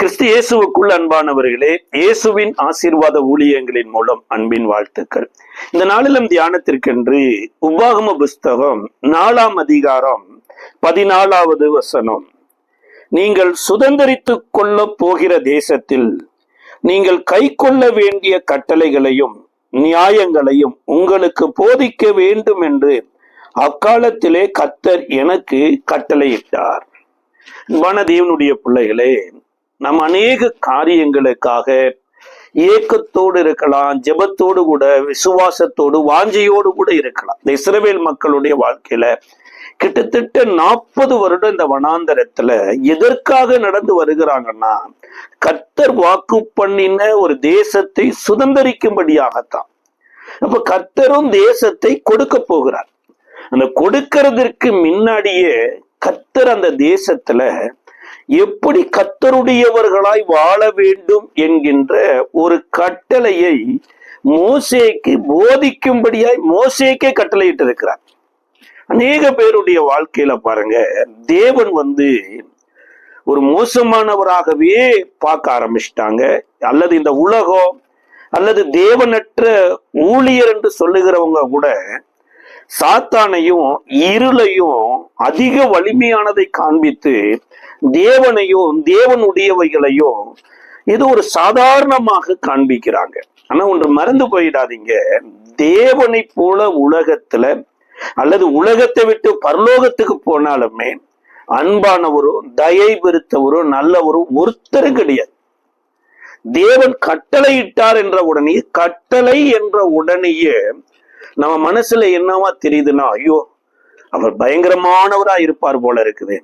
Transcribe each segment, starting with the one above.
கிறிஸ்து இயேசுவுக்குள் அன்பானவர்களே, இயேசுவின் ஆசீர்வாத ஊழியங்களின் மூலம் அன்பின் வாழ்த்துக்கள். இந்த நாளிலும் தியானத்திற்கென்று உபாகம புஸ்தகம் 4ஆம் அதிகாரம் 14வது வசனம். நீங்கள் சுதந்தரித்துக் கொள்ள போகிற தேசத்தில் நீங்கள் கை கொள்ள வேண்டிய கட்டளைகளையும் நியாயங்களையும் உங்களுக்கு போதிக்க வேண்டும் என்று அக்காலத்திலே கர்த்தர் எனக்கு கட்டளையிட்டார். அன்பான தேவனுடைய பிள்ளைகளே, நம் அநேக காரியங்களுக்காக ஏக்கத்தோடு இருக்கலாம், ஜெபத்தோடு கூட, விசுவாசத்தோடு, வாஞ்சையோடு கூட இருக்கலாம். இந்த இஸ்ரவேல் மக்களுடைய வாழ்க்கையில கிட்டத்தட்ட 40 வருடம் இந்த வனாந்தரத்துல எதற்காக நடந்து வருகிறாங்கன்னா, கர்த்தர் வாக்கு பண்ணின ஒரு தேசத்தை சுதந்தரிக்கும்படியாகத்தான். அப்ப கர்த்தரும் தேசத்தை கொடுக்க போகிறார். அந்த கொடுக்கிறதுக்கு முன்னாடியே கர்த்தர் அந்த தேசத்துல எப்படி கர்த்தருடையவர்களாய் வாழ வேண்டும் என்கின்ற ஒரு கட்டளையை மோசேக்கு போதிக்கும்படியாய் மோசேக்கே கட்டளையிட்டு இருக்கிறார். அநேக பேருடைய வாழ்க்கையில பாருங்க, தேவன் ஒரு மோசமானவராகவே பார்க்க ஆரம்பிச்சிட்டாங்க. அல்லது இந்த உலகம் அல்லது தேவனற்ற ஊழியர் என்று சொல்லுகிறவங்க கூட சாத்தானையும் இருளையும் அதிக வலிமையானதை காண்பித்து தேவனையும் தேவனுடையவைகளையும் இது ஒரு சாதாரணமாக காண்பிக்கிறாங்க. ஆனா ஒன்று மறந்து போயிடாதீங்க, தேவனை போல உலகத்துல அல்லது உலகத்தை விட்டு பரலோகத்துக்கு போனாலுமே அன்பானவரும் தயை பெருத்தவரும் நல்லவரும் ஒருத்தரும் கிடையாது. தேவன் கட்டளையிட்டார் என்ற உடனே, கட்டளை என்ற உடனேயே நம்ம மனசுல என்னவா தெரியுதுன்னா, ஐயோ அவர் பயங்கரமானவரா இருப்பார் போல இருக்குது,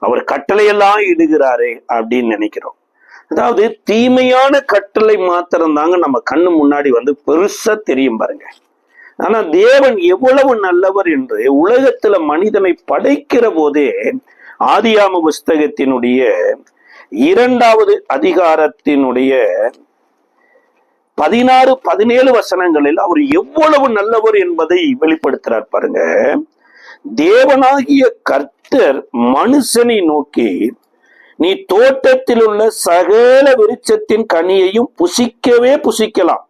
அவர் கட்டளையெல்லாம் இடுகிறாரே அப்படின்னு நினைக்கிறோம். அதாவது தீமையான கட்டளை மாத்திரம் தாங்க நம்ம கண்ணு முன்னாடி பெருசா தெரியும் பாருங்க. ஆனா தேவன் எவ்வளவு நல்லவர் என்று உலகத்துல மனிதனை படைக்கிற போதே ஆதியாம புஸ்தகத்தினுடைய 2வது அதிகாரத்தினுடைய 16, 17 வசனங்களில் அவர் எவ்வளவு நல்லவர் என்பதை வெளிப்படுத்துறார் பாருங்க. தேவனாகிய கர்த்தர் மனுஷனை நோக்கி, நீ தோட்டத்தில் உள்ள சகல விருட்சத்தின் கனியையும் புசிக்கவே புசிக்கலாம்,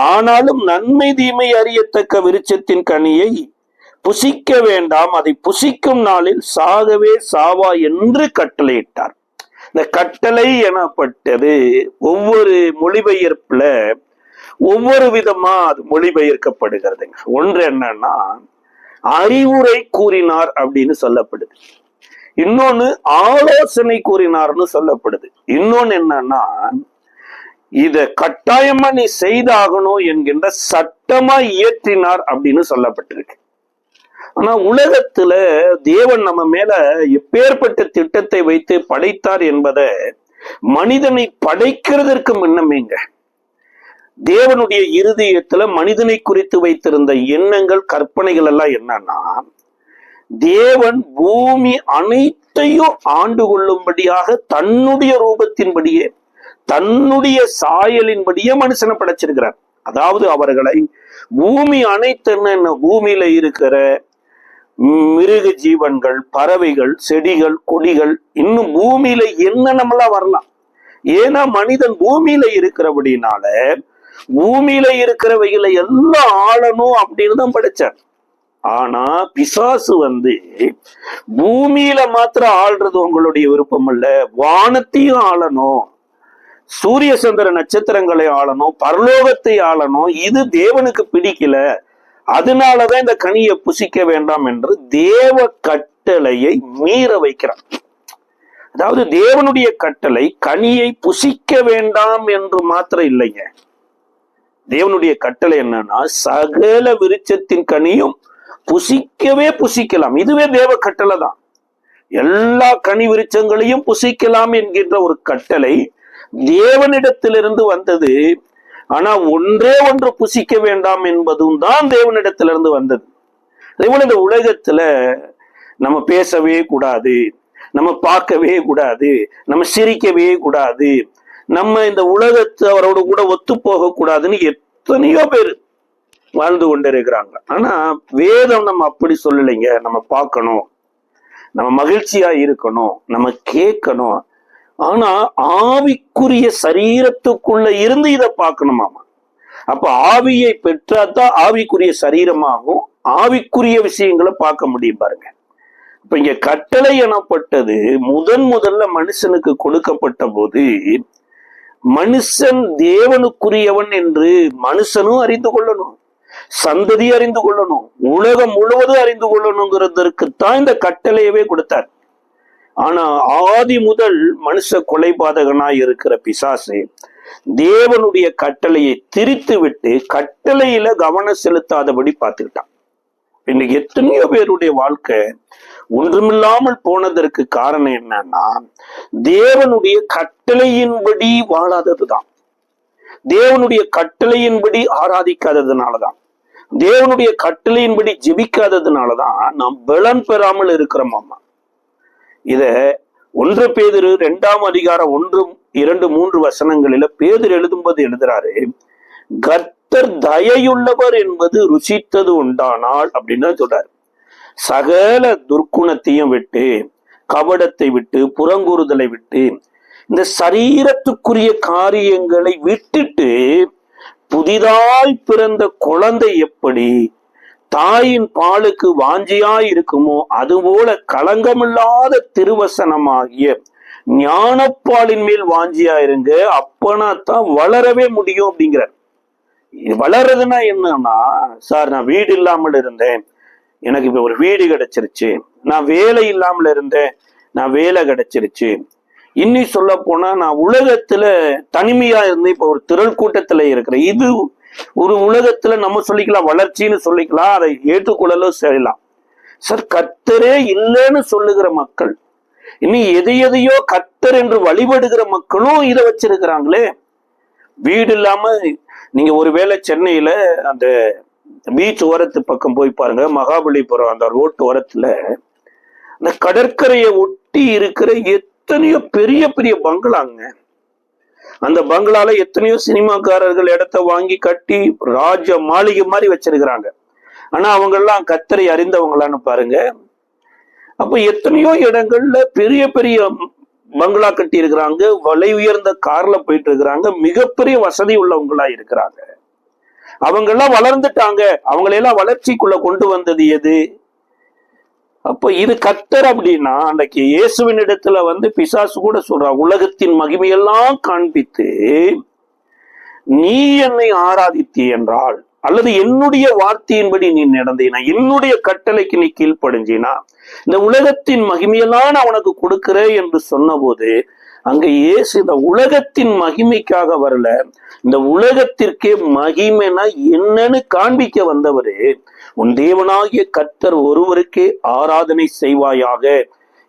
ஆனாலும் நன்மை தீமை அறியத்தக்க விருட்சத்தின் கனியை புசிக்க வேண்டாம், அதை புசிக்கும் நாளில் சாகவே சாவா என்று கட்டளையிட்டார். இந்த கட்டளை எனப்பட்டது ஒவ்வொரு மொழிபெயர்ப்புல ஒவ்வொரு விதமா அது மொழிபெயர்க்கப்படுகிறதுங்க. ஒன்று என்னன்னா, அறிவுரை கூறினார் அப்படின்னு சொல்லப்படுது. இன்னொன்னு ஆலோசனை கூறினார்னு சொல்லப்படுது. இன்னொன்னு என்னன்னா, இத கட்டாயமா நீ செய்தாகணும் என்கின்ற சட்டமா இயற்றினார் அப்படின்னு சொல்லப்பட்டிருக்கு. ஆனா உலகத்துல தேவன் நம்ம மேல எப்பேற்பட்ட திட்டத்தை வைத்து படைத்தார் என்பதை மனிதனை படைக்கிறதற்கு முன்னமேங்க தேவனுடைய இருதயத்துல மனிதனை குறித்து வைத்திருந்த எண்ணங்கள், கற்பனைகள் எல்லாம் என்னன்னா, தேவன் பூமி அனைத்தையும் ஆண்டு கொள்ளும்படியாக தன்னுடைய ரூபத்தின்படியே தன்னுடைய சாயலின்படியே மனுஷனை படைச்சிருக்கிறார். அதாவது அவர்களை பூமி அனைத்து பூமியில இருக்கிற மிருக ஜீவன்கள், பறவைகள், செடிகள், கொடிகள், இன்னும் பூமியில என்னென்னலாம் வரலாம். ஏன்னா மனிதன் பூமியில இருக்கிறபடினால பூமியில இருக்கிறவைகளை எல்லாம் ஆளணும் அப்படின்னு தான் படைச்சார். ஆனா பிசாசு பூமியில மாத்திரம் ஆள்றது உங்களுடைய விருப்பம் இல்ல, வானத்தையும் ஆளணும், சூரிய சந்திர நட்சத்திரங்களை ஆளணும், பரலோகத்தை ஆளணும், இது தேவனுக்கு பிடிக்கல, அதனாலதான் இந்த கனியை புசிக்க வேண்டாம் என்று தேவ கட்டளையை மீற வைக்கிறான். அதாவது தேவனுடைய கட்டளை கனியை புசிக்க வேண்டாம் என்று மாத்திரம் இல்லைங்க. தேவனுடைய கட்டளை என்னன்னா, சகல விருட்சத்தின் கனியும் புசிக்கவே புசிக்கலாம். இதுவே தேவ கட்டளை தான். எல்லா கனி விருட்சங்களையும் புசிக்கலாம் என்கின்ற ஒரு கட்டளை தேவனிடத்திலிருந்து வந்தது. ஆனா ஒன்றே ஒன்று புசிக்க வேண்டாம் என்பதும் தான் தேவனிடத்திலிருந்து வந்தது. அதேபோல இந்த உலகத்துல நம்ம பேசவே கூடாது, நம்ம பார்க்கவே கூடாது, நம்ம சிரிக்கவே கூடாது, நம்ம இந்த உலகத்தை அவரோட கூட ஒத்து போக கூடாதுன்னு எத்தனையோ பேர் வாழ்ந்து கொண்டிருக்கிறாங்க. ஆனா வேதம் நம்ம அப்படி சொல்லலைங்க. நம்ம பார்க்கணும், நம்ம மகிழ்ச்சியா இருக்கணும், நம்ம கேட்கணும், ஆனா ஆவிக்குரிய சரீரத்துக்குள்ள இருந்து இதை பார்க்கணுமாமா. அப்ப ஆவியை பெற்றாதான் ஆவிக்குரிய சரீரமாகும், ஆவிக்குரிய விஷயங்களை பார்க்க முடியும் பாருங்க. இப்ப இங்க கட்டளை எனப்பட்டது முதல்ல மனுஷனுக்கு கொடுக்கப்பட்ட போது மனுஷன் தேவனுக்குரியவன் என்று மனுஷனும் அறிந்து கொள்ளணும், சந்ததி அறிந்து கொள்ளணும், உலகம் முழுவதும் அறிந்து கொள்ளணுங்கிறதற்குத்தான் இந்த கட்டளையவே கொடுத்தார். ஆனா ஆதி முதல் மனுஷ கொலைபாதகனாய் இருக்கிற பிசாசு தேவனுடைய கட்டளையை திரித்து விட்டு கட்டளையில கவனம் செலுத்தாதபடி பார்த்துக்கிட்டான். இன்னைக்கு எத்தனையோ பேருடைய வாழ்க்கை ஒன்றுமில்லாமல் போனதற்கு காரணம் என்னன்னா, தேவனுடைய கட்டளையின்படி வாழாததுதான், தேவனுடைய கட்டளையின்படி ஆராதிக்காததுனாலதான், தேவனுடைய கட்டளையின்படி ஜெபிக்காததுனாலதான் நாம் பலன் பெறாமல் இருக்கிறோமாமா. இத 1 பேதுரு 2ஆம் அதிகாரம் 1, 2, 3 வசனங்களில பேதுரு எழுதும்போது எழுதுறாரு, கர்த்தர் தயையுள்ளவர் என்பது ருசித்தது உண்டானால் அப்படின்னு சொல்றாரு. சகல துர்க்குணத்தையும் விட்டு, கபடத்தை விட்டு, புறங்கூறுதலை விட்டு, இந்த சரீரத்துக்குரிய காரியங்களை விட்டுட்டு புதிதாய் பிறந்த குழந்தை எப்படி தாயின் பாலுக்கு வாஞ்சியாய் இருக்குமோ அதுபோல களங்கமில்லாத திருவசனமாகிய ஞானப்பாலின் மேல் வாஞ்சியா இருங்க, அப்பனா தான் வளரவே முடியும் அப்படிங்கிறார். வளர்றதுன்னா என்னன்னா, சார் நான் வீடு இல்லாமல் இருந்தேன், எனக்கு இப்ப ஒரு வீடு கிடைச்சிருச்சு, நான் வேலை இல்லாமல் இருந்தேன், நான் வேலை கிடைச்சிருச்சு, இன்னி சொல்ல போனா நான் உலகத்துல தனிமையா இருந்து இப்ப ஒரு திரள் கூட்டத்துல இருக்கிறேன். இது ஒரு உலகத்துல நம்ம சொல்லிக்கலாம், வளர்ச்சின்னு சொல்லிக்கலாம், அதை ஏற்றுக்கொள்ளலும் செய்யலாம். சார் கர்த்தரே இல்லைன்னு சொல்லுகிற மக்கள், இனி எதையோ கர்த்தர் என்று வழிபடுகிற மக்களும் இதை வச்சிருக்கிறாங்களே. வீடு இல்லாம நீங்க ஒருவேளை சென்னையில அந்த பீச் ஓரத்து பக்கம் போய் பாருங்க, மகாபலிபுரம் அந்த ரோட்டு ஓரத்துல அந்த கடற்கரையை ஒட்டி இருக்கிற எத்தனையோ பெரிய பெரிய பங்களாங்க. அந்த பங்களால எத்தனையோ சினிமாக்காரர்கள் இடத்த வாங்கி கட்டி ராஜ மாளிகை மாதிரி வச்சிருக்கிறாங்க. ஆனா அவங்க எல்லாம் கர்த்தரை அறிந்தவங்களான்னு பாருங்க. அப்ப எத்தனையோ இடங்கள்ல பெரிய பெரிய பங்களா கட்டி இருக்கிறாங்க, விலை உயர்ந்த கார்ல போயிட்டு இருக்கிறாங்க, மிகப்பெரிய வசதி உள்ளவங்களா இருக்கிறாங்க. அவங்க எல்லாம் வளர்ந்துட்டாங்க, அவங்களையெல்லாம் வளர்ச்சிக்குள்ள கொண்டு வந்தது எது? அப்ப இது கர்த்தர் அப்படின்னா, அன்றைக்கு இயேசுவின் இடத்துல பிசாசு கூட சொல்றா, உலகத்தின் மகிமையெல்லாம் காண்பித்து நீ என்னை ஆராதித்தீ என்றால், அல்லது என்னுடைய வார்த்தையின்படி நீ நடந்தீனா, என்னுடைய கட்டளைக்கு நீ கீழ்ப்படிஞ்சினா, இந்த உலகத்தின் மகிமையெல்லாம் நான் உனக்கு கொடுக்கிறேன் என்று சொன்ன போது, அங்க இயேசு இந்த உலகத்தின் மகிமைக்காக வரல, இந்த உலகத்திற்கே மகிமைனா என்னன்னு காண்பிக்க வந்தவரு, உன் தேவனாகிய கர்த்தர் ஒருவருக்கே ஆராதனை செய்வாயாக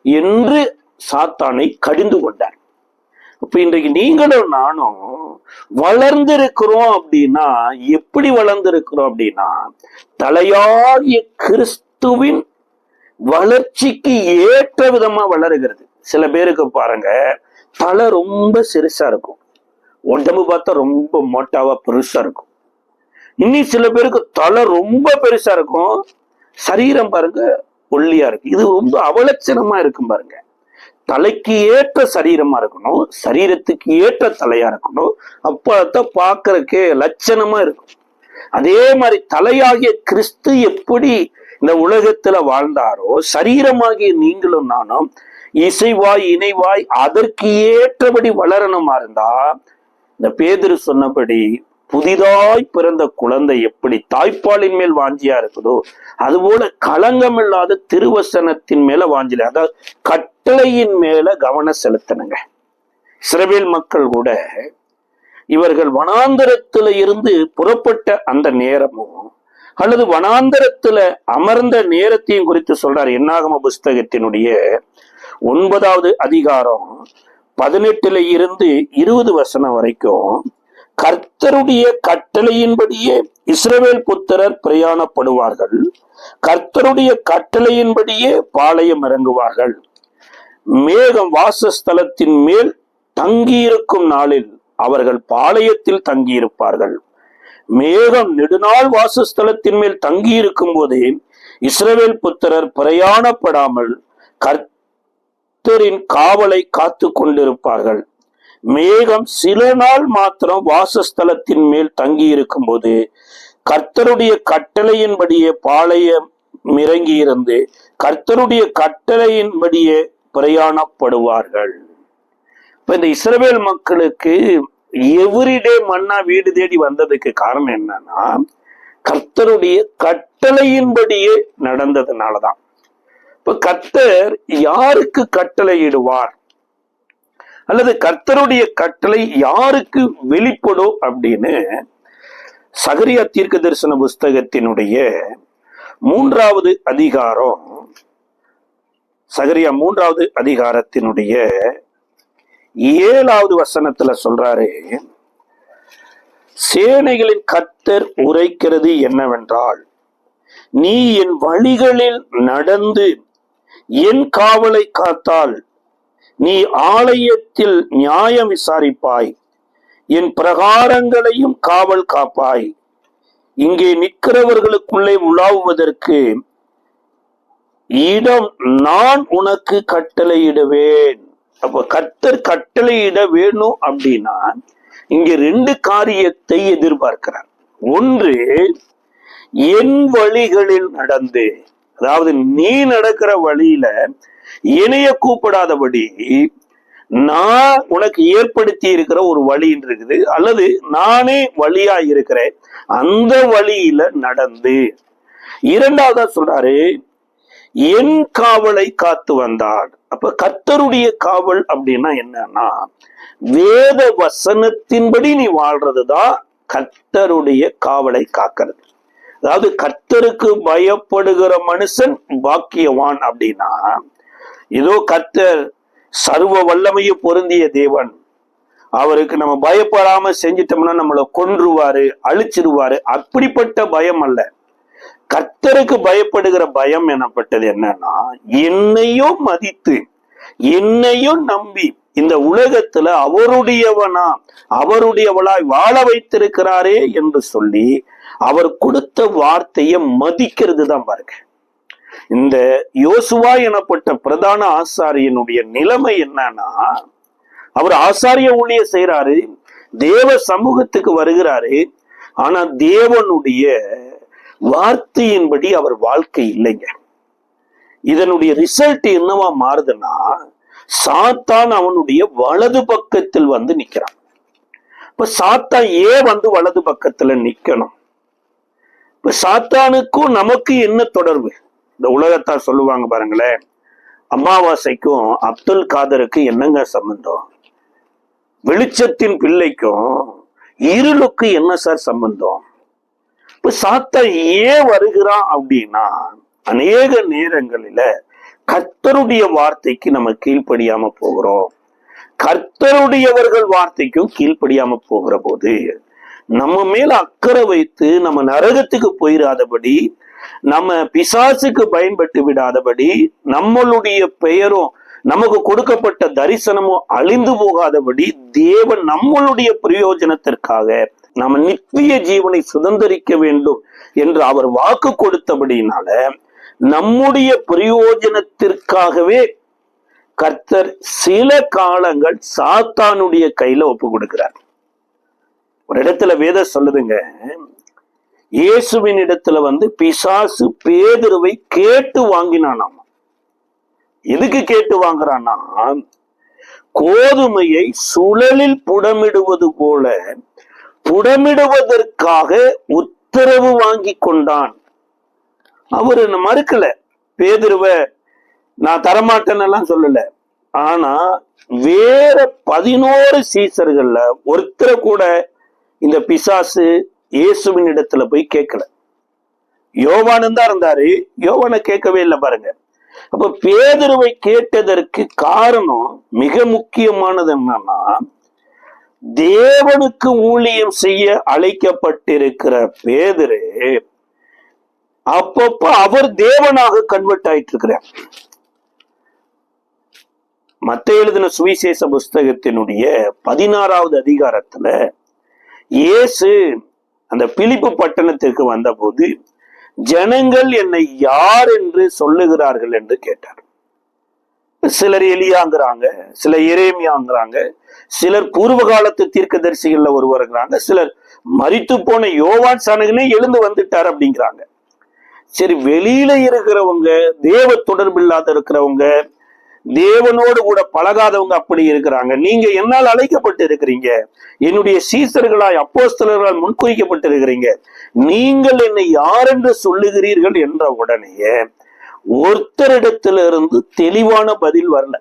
என்று சாத்தானை கடிந்து கொண்டார். அப்ப இன்றைக்கு நீங்களும் நானும் வளர்ந்திருக்கிறோம் அப்படின்னா, எப்படி வளர்ந்திருக்கிறோம் அப்படின்னா, தலையாகிய கிறிஸ்துவின் வளர்ச்சிக்கு ஏற்ற விதமா வளருகிறது. சில பேருக்கு பாருங்க, தலை ரொம்ப சிறுசா இருக்கும், உடம்பு பார்த்தா ரொம்ப மோட்டாவா பெருசா இருக்கும். இன்னும் சில பேருக்கு தலை ரொம்ப பெருசா இருக்கும், சரீரம் பாருங்க ஒல்லியா இருக்கு. இது ரொம்ப அவலட்சணமா இருக்கும் பாருங்க. தலைக்கு ஏற்ற சரீரமா இருக்கணும், சரீரத்துக்கு ஏற்ற தலையா இருக்கணும், அப்பதான் பார்க்கறதுக்கே லட்சணமா இருக்கும். அதே மாதிரி தலையாகிய கிறிஸ்து எப்படி இந்த உலகத்துல வாழ்ந்தாரோ, சரீரமாகிய நீங்களும் நானும் இசைவாய் இணைவாய் அதற்கு ஏற்றபடி வளரணுமா இருந்தா, இந்த பேதுரு சொன்னபடி புதிதாய் பிறந்த குழந்தை எப்படி தாய்ப்பாலின் மேல் வாஞ்சியா இருக்குதோ, அதுபோல களங்கமில்லாத திருவசனத்தின் மேல வாஞ்சில, அதாவது கட்டளையின் மேல கவனம் செலுத்தணுங்க. இஸ்ரவேல் மக்கள் கூட இவர்கள் வனாந்தரத்துல இருந்து புறப்பட்ட அந்த நேரமும் அல்லது வனாந்தரத்துல அமர்ந்த நேரத்தையும் குறித்து சொல்றார். என்னாகம புஸ்தகத்தினுடைய 9வது அதிகாரம் 18 இருந்து 20 வசனம் வரைக்கும், கர்த்தருடைய கட்டளையின்படியே இஸ்ரவேல் புத்திரர் பிரயாணப்படுவார்கள், கர்த்தருடைய கட்டளையின்படியே பாளையம் இறங்குவார்கள், மேகம் வாசஸ்தலத்தின் மேல் தங்கியிருக்கும் நாளில் அவர்கள் பாளையத்தில் தங்கியிருப்பார்கள், மேகம் நெடுநாள் வாசஸ்தலத்தின் மேல் தங்கியிருக்கும் போதே இஸ்ரவேல் புத்திரர் பிரயாணப்படாமல் கர்த்தரின் காவலை காத்து கொண்டிருப்பார்கள். மேகம் சில நாள் மாத்திரம் வாசஸ்தலத்தின் மேல் தங்கி இருக்கும் போது கர்த்தருடைய கட்டளையின்படியே பாளையம் இறங்கி இருந்து கர்த்தருடைய கட்டளையின்படியே பிரயாணப்படுவார்கள். இப்ப இந்த இஸ்ரவேல் மக்களுக்கு எவ்ரிடே மன்னா வீடு தேடி வந்ததுக்கு காரணம் என்னன்னா, கர்த்தருடைய கட்டளையின்படியே நடந்ததுனாலதான். இப்ப கர்த்தர் யாருக்கு கட்டளையிடுவார் அல்லது கர்த்தருடைய கட்டளை யாருக்கு வெளிப்படும் அப்படின்னு சகரியா தீர்க்க தரிசன புஸ்தகத்தினுடைய 3வது அதிகாரம், சகரியா 3வது அதிகாரத்தினுடைய 7வது வசனத்துல சொல்றாரு, சேனைகளின் கர்த்தர் உரைக்கிறது என்னவென்றால், நீ என் வழிகளில் நடந்து என் காவலை காத்தால் நீ ஆலயத்தில் நியாயம் விசாரிப்பாய், என் பிரகாரங்களையும் காவல் காப்பாய், இங்கே நிற்கிறவர்களுக்குள்ளே உலாவுவதற்கு இடம் நான் உனக்கு கட்டளையிடுவேன். அப்ப கர்த்தர் கட்டளையிட வேணும் அப்படின்னா இங்க 2 காரியத்தை எதிர்பார்க்கிறார். ஒன்று, என் வழிகளில் நடந்து, அதாவது நீ நடக்கிற வழியில இணைய கூப்பிடாதபடி நான் உனக்கு ஏற்படுத்தி இருக்கிற ஒரு வழி இருக்குது, அல்லது நானே வழியா இருக்கிறேன், அந்த வழியில நடந்து. 2வதா சொல்றாரு, என் காவலை காத்து வந்தாள். அப்ப கர்த்தருடைய காவல் அப்படின்னா என்னன்னா, வேத வசனத்தின்படி நீ வாழ்றதுதான் கர்த்தருடைய காவலை காக்கிறது. அதாவது கர்த்தருக்கு பயப்படுகிற மனுஷன் பாக்கியவான் அப்படின்னா, இதோ கர்த்தர் சர்வ வல்லமையும் பொருந்திய தேவன், அவருக்கு நம்ம பயப்படாம செஞ்சிட்டோம்னா நம்மளை கொன்றுவாரு, அழிச்சிருவாரு, அப்படிப்பட்ட பயம் அல்ல. கர்த்தருக்கு பயப்படுகிற பயம் எனப்பட்டது என்னன்னா, என்னையும் மதித்து என்னையும் நம்பி இந்த உலகத்துல அவருடையவளாய் வாழ வைத்திருக்கிறாரே என்று சொல்லி அவர் கொடுத்த வார்த்தையை மதிக்கிறது தான் பாருங்க. இந்த யோசுவா எனப்பட்ட பிரதான ஆசாரியனுடைய நிலைமை என்னன்னா, அவர் ஆசாரிய ஊழியம் செய்யறாரு, தேவ சமூகத்துக்கு வருகிறாரு, ஆனா தேவனுடைய வார்த்தையின்படி அவர் வாழ்க்கை இல்லைங்க. இதனுடைய ரிசல்ட் என்னவா மாறுதுன்னா, சாத்தான் அவனுடைய வலது பக்கத்தில் வந்து நிக்கிறான். இப்ப சாத்தான் ஏன் வந்து வலது பக்கத்துல நிக்கணும்? இப்ப சாத்தானுக்கும் நமக்கு என்ன தொடர்பு? இந்த உலகத்தார் சொல்லுவாங்க பாருங்களேன், அமாவாசைக்கும் அப்துல் காதருக்கு என்னங்க சம்பந்தம்? வெளிச்சத்தின் பிள்ளைக்கும் இருளுக்கு என்ன சார் சம்பந்தம்? இப்ப சாத்தான் ஏன் வருகிறான் அப்படின்னா, அநேக நேரங்களில கர்த்தருடைய வார்த்தைக்கு நம்ம கீழ்ப்படியாம போகிறோம். கர்த்தருடையவர்கள் வார்த்தைக்கும் கீழ்ப்படியாம போகிற போது நம்ம மேல அக்கறை வைத்து நம்ம நரகத்துக்கு போயிடாதபடி, நம்ம பிசாசுக்கு பயன்பட்டு விடாதபடி, நம்மளுடைய பெயரும் நமக்கு கொடுக்கப்பட்ட தரிசனமும் அழிந்து போகாதபடி, தேவன் நம்மளுடைய பிரயோஜனத்திற்காக நம்ம நித்திய ஜீவனை சுதந்திரிக்க வேண்டும் என்று அவர் வாக்கு கொடுத்தபடினால, நம்முடைய பிரயோஜனத்திற்காகவே கர்த்தர் சில காலங்கள் சாத்தானுடைய கையில ஒப்பு கொடுக்கிறார். ஒரு இடத்துல வேதம் சொல்லுதுங்க, இயேசுவின் இடத்துல வந்து பிசாசு பேதுருவை கேட்டு வாங்கினானாம். எதுக்கு கேட்டு வாங்குறான்னா, கோதுமையை சுழலில் புடமிடுவது போல புடமிடுவதற்காக உத்தரவு வாங்கி கொண்டான். அவரு மறுக்கல, பேதுருவை நான் தரமாட்டேன்னு எல்லாம் சொல்லல. ஆனா வேற 11 சீசர்கள்ல ஒருத்தரை கூட இந்த பிசாசு இயேசுவின் இடத்துல போய் கேட்கல. யோவானும் தான் இருந்தாரு, யோவானை கேட்கவே இல்லை பாருங்க. அப்ப பேதுருவை கேட்டதற்கு காரணம் மிக முக்கியமானது என்னன்னா, தேவனுக்கு ஊழியம் செய்ய அழைக்கப்பட்டிருக்கிற பேதுரு அப்பப்ப அவர் தேவனாக கன்வெர்ட் ஆயிட்டு இருக்கிறார். மத்தேயு எழுதின சுவிசேஷ புஸ்தகத்தினுடைய 16வது அதிகாரத்துல இயேசு அந்த பிலிப்பு பட்டணத்திற்கு வந்தபோது, ஜனங்கள் என்னை யார் என்று சொல்லுகிறார்கள் என்று கேட்டார். சிலர் எலியாங்கிறாங்க, சிலர் எரேமியாங்கிறாங்க, சிலர் பூர்வ காலத்து தீர்க்கதரிசிகள்ல ஒருவருங்கிறாங்க, சிலர் மரித்து போன யோவான் சானகனே எழுந்து வந்துட்டார் அப்படிங்கிறாங்க. சரி, வெளியில இருக்கிறவங்க, தேவ தொடர்பு இல்லாத இருக்கிறவங்க, தேவனோடு கூட பழகாதவங்க அப்படி இருக்கிறாங்க. நீங்க என்னால் அழைக்கப்பட்டு இருக்கிறீங்க, என்னுடைய சீசர்களாய் அப்போஸ்தலர்களால் முன்குறிக்கப்பட்டு இருக்கிறீங்க, நீங்கள் என்னை யார் என்று சொல்லுகிறீர்கள் என்ற உடனே ஒருத்தரிடத்திலிருந்து தெளிவான பதில் வரல.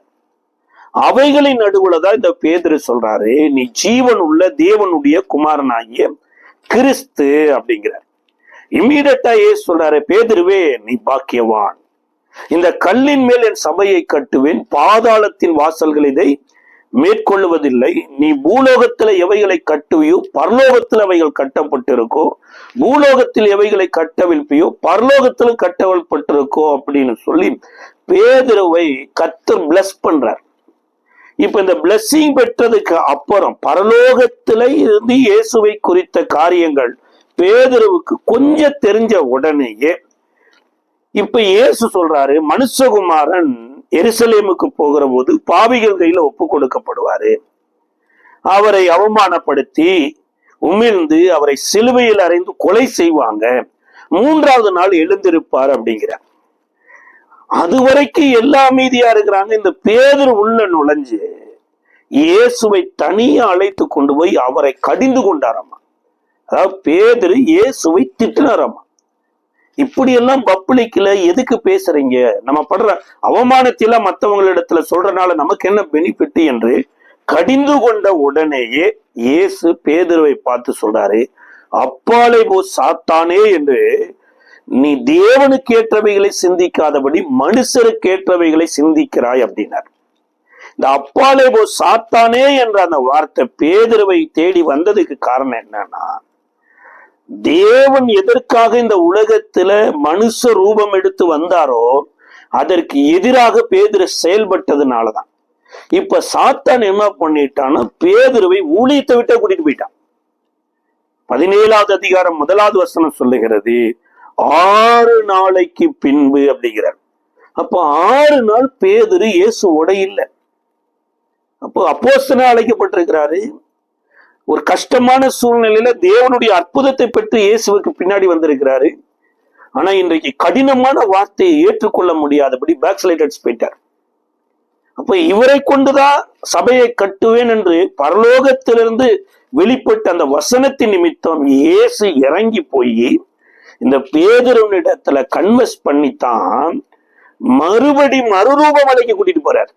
அவைகளின் நடுவுலதான் இந்த பேதுரு சொல்றாரு, நீ ஜீவன் உள்ள தேவனுடைய குமாரனாகிய கிறிஸ்து அப்படிங்கிறார். இம்மீடியட்டா ஏசு சொல்றாரு, பேதுருவே நீ பாக்கியவான், இந்த கல்லின் மேல் என் சபையை கட்டுவேன், பாதாளத்தின் வாசல்கள் இதை மேற்கொள்ளுவதில்லை. நீ பூலோகத்துல எவைகளை கட்டுவியோ பரலோகத்தில் அவைகள் கட்டப்பட்டிருக்கோ, பூலோகத்தில் எவைகளை கட்டவிழ்ப்பியோ பரலோகத்திலும் கட்டவிழ்பட்டிருக்கோ அப்படின்னு சொல்லி பேதுருவை கர்த்தர் பிளஸ் பண்றார். இப்ப இந்த பிளஸ்ஸிங் பெற்றதுக்கு அப்புறம் பரலோகத்தில இருந்து இயேசுவை குறித்த காரியங்கள் பேதுருவுக்கு கொஞ்சம் தெரிஞ்ச உடனேயே இப்ப இயேசு சொல்றாரு, மனுஷகுமாரன் எருசலேமுக்கு போகிற போது பாவிகள் கையில ஒப்பு கொடுக்கப்படுவாரு, அவரை அவமானப்படுத்தி உமிழ்ந்து அவரை சிலுவையில் அறைந்து கொலை செய்வாங்க, 3வது நாள் எழுந்திருப்பார் அப்படிங்கிறார். அதுவரைக்கும் எல்லா அமைதியா இருக்கிறாங்க. இந்த பேதுரு உள்ள நுழைஞ்சு இயேசுவை தனியா அழைத்து கொண்டு போய் அவரை கடிந்து கொண்டாராமா. அதாவது பேதுரு இயேசுவை திட்டினாராமா. இப்படி எல்லாம் பப்ளிக்ல எதுக்கு பேசுறீங்க, நம்ம படுற அவமானத்தில மற்றவங்களிடத்துல சொல்றதுனால நமக்கு என்ன பெனிஃபிட் என்று கடிந்து கொண்ட உடனேயே இயேசு பேதுருவை பார்த்து சொல்றாரு, அப்பாலே போ சாத்தானே என்று, நீ தேவனுக்கு ஏற்றவைகளை சிந்திக்காதபடி மனுஷருக்கு ஏற்றவைகளை சிந்திக்கிறாய் அப்படின்னார். இந்த அப்பாலே போ சாத்தானே என்ற அந்த வார்த்தை பேதுருவை தேடி வந்ததுக்கு காரணம் என்னன்னா, தேவன் எதற்காக இந்த உலகத்துல மனுஷ ரூபம் எடுத்து வந்தாரோ அதற்கு எதிராக பேதுரு செயல்பட்டதுனாலதான். இப்ப சாத்தான் என்ன பண்ணிட்டான்னா, பேதுருவை ஊழியத்தை விட்டு கூட்டிட்டு போயிட்டான். 17வது அதிகாரம் 1வது வசனம் சொல்லுகிறது, 6 நாளைக்கு பின்பு அப்படிங்கிறார். அப்போ 6 நாள் பேதுரு இயேசுவோட இல்லை. அப்போ அப்போஸ்தலனா அழைக்கப்பட்டிருக்கிறாரு. ஒரு கஷ்டமான சூழ்நிலையில தேவனுடைய அற்புதத்தை பெற்று இயேசுவுக்கு பின்னாடி வந்திருக்கிறாரு. ஆனா இன்றைக்கு கடினமான வார்த்தையை ஏற்றுக்கொள்ள முடியாதபடி பேக்ஸ்லைடர்ஸ் போயிட்டார். அப்ப இவரை கொண்டுதான் சபையை கட்டுவேன் என்று பரலோகத்திலிருந்து வெளிப்பட்ட அந்த வசனத்தின் நிமித்தம் இயேசு இறங்கி போய் இந்த பேதுருவினிடத்துல கன்வெர்ஸ் பண்ணித்தான் மறுரூபமலைக்கு கூட்டிட்டு போறார்.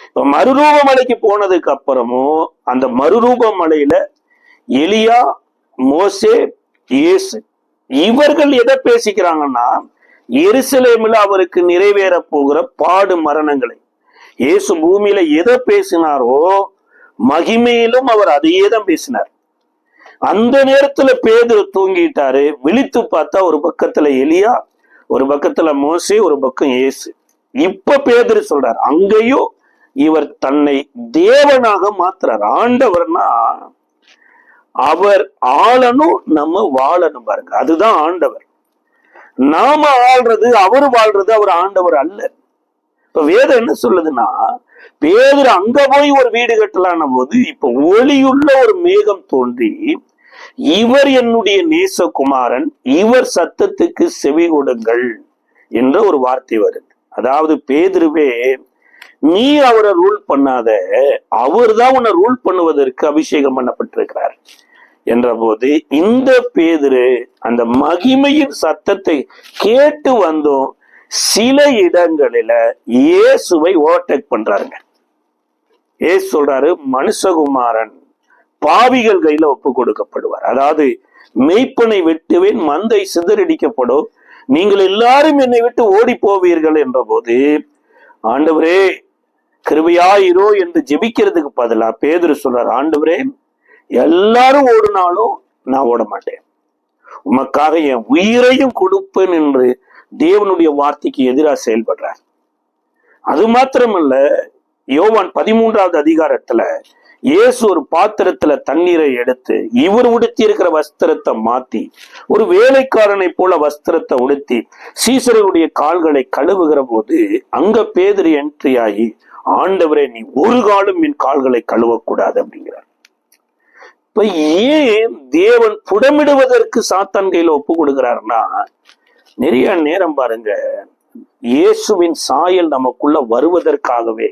இப்ப மறுரூபமலைக்கு போனதுக்கு அப்புறமும் அந்த மறுரூபமலையில எலியா, மோசே, இயேசு இவர்கள் எதை பேசிக்கிறாங்கன்னா, எருசலேமில் அவருக்கு நிறைவேற போகிற பாடு மரணங்களை, இயேசு பூமியில எதை பேசினாரோ மகிமையிலும் அவர் அதையே தான் பேசினார். அந்த நேரத்துல பேதுரு தூங்கிட்டாரு. விழித்து பார்த்தா ஒரு பக்கத்துல எலியா, ஒரு பக்கத்துல மோசே, ஒரு பக்கம் இயேசு. இப்ப பேதுரு சொல்றார், அங்கேயும் இவர் தன்னை தேவனாக மாத்துறார். ஆண்டவர்னா அவர் ஆளணும், நம்ம வாழணும். பாருங்க, அதுதான் ஆண்டவர். நாம ஆள்றது, அவர் வாழ்றது அவர் ஆண்டவர் அல்ல. இப்ப வேதம் என்ன சொல்லுதுன்னா, பேதுரு அங்க போய் ஒரு வீடு கட்டலான போது இப்ப ஒளியுள்ள ஒரு மேகம் தோன்றி, இவர் என்னுடைய நேசகுமாரன், இவர் சத்தத்துக்கு செவி கொடுங்கள் என்ற ஒரு வார்த்தை வருது. அதாவது பேதுருவே, நீ அவரை ரூல் பண்ணாத, அவர் தான் உன்னை ரூல் பண்ணுவதற்கு அபிஷேகம் பண்ணப்பட்டிருக்கிறார் என்ற போது இந்த பேதுரு அந்த மகிமையின் சத்தத்தை கேட்டு வந்தோம். சில இடங்களில இயேசுவை ஓவர்டேக் பண்றாருங்க. இயேசு சொல்றாரு, மனுஷகுமாரன் பாவிகள் கையில ஒப்பு கொடுக்கப்படுவார். அதாவது மெய்ப்பனை வெட்டுவேன், மந்தை சிதறடிக்கப்படும், நீங்கள் எல்லாரும் என்னை விட்டு ஓடி போவீர்கள் என்ற போது, ஆண்டவரே கிருபையாயிரோ என்று ஜெபிக்கிறதுக்கு பதிலா பேதுரு சொல்றார், ஆண்டவரே எல்லாரும் ஓடினாலும் நான் ஓட மாட்டேன், உமக்காக என் உயிரையும் கொடுப்பேன் என்று தேவனுடைய வார்த்தைக்கு எதிராக செயல்படுறார். அது மாத்திரமல்ல, யோவான் 13வது அதிகாரத்துல இயேசு ஒரு பாத்திரத்துல தண்ணீரை எடுத்து இவர் உடுத்தி இருக்கிற வஸ்திரத்தை மாத்தி ஒரு வேலைக்காரனை போல வஸ்திரத்தை உடுத்தி சீசர்களுடைய கால்களை கழுவுகிற போது அங்க பேதுரு என்ட்ரி ஆகி, ஆண்டவரே நீ ஒரு காலம் என் கால்களை கழுவக்கூடாது அப்படிங்கிறார். இப்ப ஏன் தேவன் புடமிடுவதற்கு சாத்தான் கையில ஒப்பு கொடுக்கிறாருன்னா, நிறைய நேரம் பாருங்க, இயேசுவின் சாயல் நமக்குள்ள வருவதற்காகவே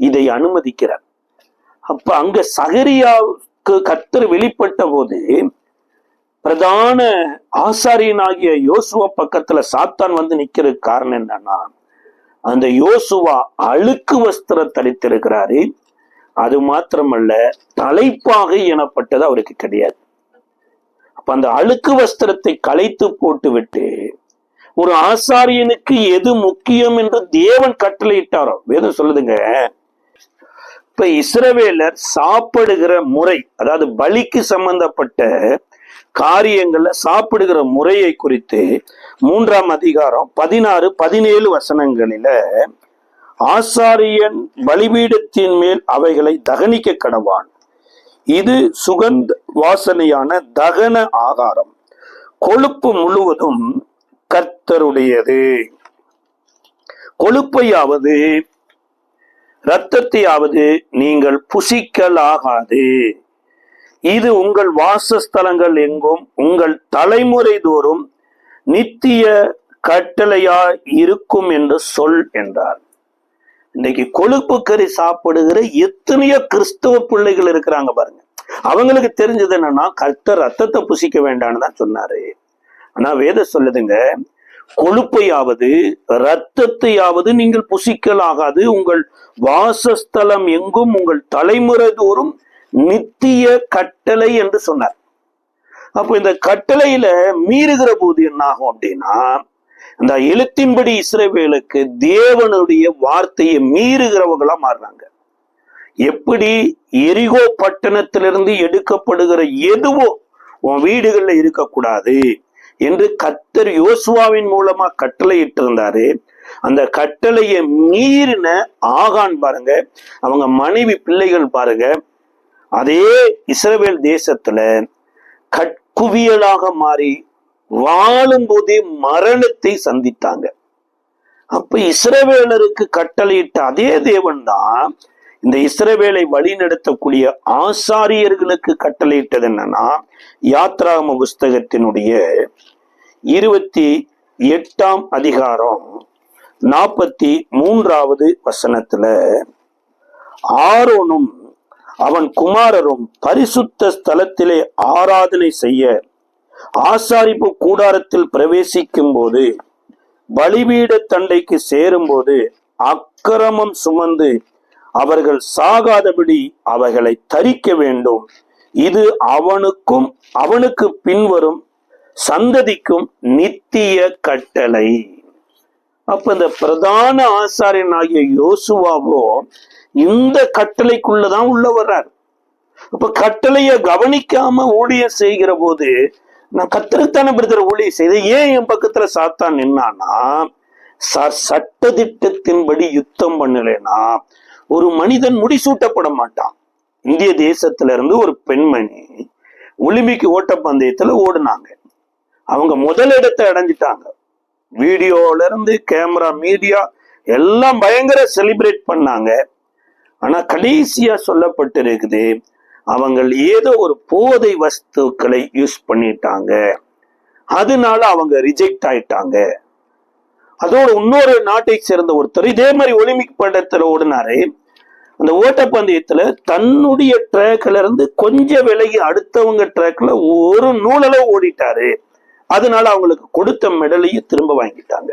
இதை அனுமதிக்கிறார். அப்ப அங்க சகரியாவுக்கு கர்த்தர் வெளிப்பட்ட போது பிரதான ஆசாரியனாகிய யோசுவா பக்கத்துல சாத்தான் வந்து நிக்கிறதுக்கு காரணம் என்னன்னா, அந்த யோசுவா அழுக்கு வஸ்திரம் தரித்திருக்கிறாரு. அது மாத்திரமல்ல, தலைப்பாகை எனப்பட்டது அவருக்கு கிடையாது. அப்ப அந்த அழுக்கு வஸ்திரத்தை களைத்து போட்டு விட்டு ஒரு ஆசாரியனுக்கு எது முக்கியம் என்று தேவன் கட்டளையிட்டாரோ, வேதம் சொல்லுதுங்க. இப்ப இஸ்ரவேலர் சாப்பிடுகிற முறை, அதாவது பலிக்கு சம்பந்தப்பட்ட காரியங்கள்ல சாப்பிடுகிற முறையை குறித்து 3ஆம் அதிகாரம் 16-17 வசனங்களில, ஆசாரியன் பலிபீடத்தின் மேல் அவைகளை தகனிக்க கடவான், இது சுகந்த வாசனையான தகன ஆகாரம், கொழுப்பு முழுவதும் கர்த்தருடையது, கொழுப்பையாவது இரத்தத்தையாவது நீங்கள் புசிக்கலாகாது, இது உங்கள் வாசஸ்தலங்கள் எங்கும் உங்கள் தலைமுறை தோறும் நித்திய கட்டளையா இருக்கும் என்று சொல் என்றார். இன்னைக்கு கொழுப்பு கறி சாப்பிடுகிற எத்தனையோ கிறிஸ்தவ பிள்ளைகள் இருக்கிறாங்க பாருங்க. அவங்களுக்கு தெரிஞ்சது என்னன்னா, கர்த்தர் ரத்தத்தை புசிக்க வேண்டாம்னு தான் சொன்னாரு. ஆனா வேதம் சொல்லுதுங்க, கொழுப்பையாவது இரத்தத்தையாவது நீங்கள் புசிக்கலாகாது, உங்கள் வாசஸ்தலம் எங்கும் உங்கள் தலைமுறை தோறும் நித்திய கட்டளை என்று சொன்னார். அப்ப இந்த கட்டளையில மீறுகிற போது என்ன ஆகும் அப்படின்னா, இந்த எழுத்தின்படி இஸ்ரவேலுக்கு தேவனுடைய வார்த்தையை மீறுகிறவங்களா மாறுறாங்க. எப்படி எரிகோ பட்டணத்திலிருந்து எடுக்கப்படுகிற எதுவோ உன் வீடுகள்ல இருக்கக்கூடாது என்று கர்த்தர் யோசுவாவின் மூலமா கட்டளையிட்டு இருந்தாரு. அந்த கட்டளையை மீறின ஆகான் பாருங்க, அவங்க மனைவி பிள்ளைகள் பாருங்க, அதே இஸ்ரவேல் தேசத்துல கட்குவியலாக மாறி வாழும் போதே மரணத்தை சந்தித்தாங்க. அப்ப இஸ்ரவேலருக்கு கட்டளையிட்ட அதே தேவன் தான் இந்த இஸ்ரவேலை வழிநடத்தக்கூடிய ஆசாரியர்களுக்கு கட்டளையிட்டது என்னன்னா, யாத்ராகம புஸ்தகத்தினுடைய 28ஆம் அதிகாரம் 43வது வசனத்துல, ஆரோனும் அவன் குமாரரும் பரிசுத்த ஸ்தலத்திலே ஆராதனை செய்ய ஆசாரிப்பு கூடாரத்தில் பிரவேசிக்கும் போது பலிபீட தண்டைக்கு சேரும் போது அக்கிரமம் சுமந்து அவர்கள் சாகாதபடி அவைகளை தரிக்க வேண்டும், இது அவனுக்கும் அவனுக்கு பின்வரும் சந்ததிக்கும் நித்திய கட்டளை. அப்ப இந்த பிரதான ஆசாரியனாகிய யோசுவாவோ இந்த கட்டளைக்குள்ளதான் உள்ள வர்றார். அப்ப கட்டளைய கவனிக்காம ஊழியம் செய்கிற போது, நான் கர்த்தருக்குத்தானே பிரதர் ஊழியம் செய்த, ஏன் என் பக்கத்துல சாத்தான் நின்னானா, சட்ட திட்டத்தின்படி யுத்தம் பண்ணலைன்னா ஒரு மனிதன் முடிசூட்டப்பட மாட்டான். இந்திய தேசத்துல இருந்து ஒரு பெண்மணி ஒலிம்பிக் ஓட்டப்பந்தயத்துல ஓடுனாங்க. அவங்க முதலிடத்தை அடைஞ்சிட்டாங்க. வீடியோல இருந்து கேமரா, மீடியா எல்லாம் பயங்கர செலிப்ரேட் பண்ணாங்க. ஆனா கடைசியா சொல்லப்பட்டிருக்குது, அவங்க ஏதோ ஒரு போதை வஸ்துக்களை யூஸ் பண்ணிட்டாங்க, அதனால அவங்க ரிஜெக்ட் ஆயிட்டாங்க. அதோட இன்னொரு நாட்டை சேர்ந்த ஒருத்தர் இதே மாதிரி ஒலிம்பிக் பட்டத்துல ஓடினாரு. அந்த ஓட்டப்பந்தயத்துல தன்னுடைய ட்ராக்ல இருந்து கொஞ்சம் விலகி அடுத்தவங்க ட்ராக்ல ஒரு நூலளவு ஓடிட்டாரு. அதனால அவங்களுக்கு கொடுத்த மெடலையும் திரும்ப வாங்கிட்டாங்க.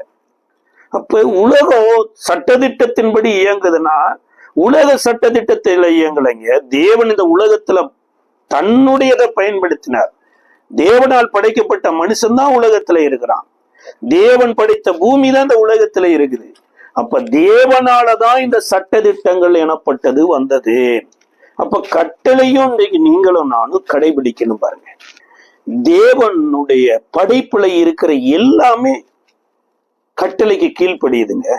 அப்ப உலகம் சட்டதிட்டத்தின்படி இயங்குதுன்னா, உலக சட்டதிட்டத்தில் இயங்கலைங்க. தேவன் இந்த உலகத்துல தன்னுடையதை பயன்படுத்தினார். தேவனால் படைக்கப்பட்ட மனுஷன் தான் உலகத்துல இருக்கிறான். தேவன் படைத்த பூமி தான் இந்த உலகத்துல இருக்குது. அப்ப தேவனாலதான் இந்த சட்டதிட்டங்கள் எனப்பட்டது வந்தது. அப்ப கட்டளையும் இன்றைக்கு நீங்களும் நானும் கடைபிடிக்கணும் பாருங்க. தேவனுடைய படைப்புல இருக்கிற எல்லாமே கட்டளைக்கு கீழ்ப்படியுதுங்க.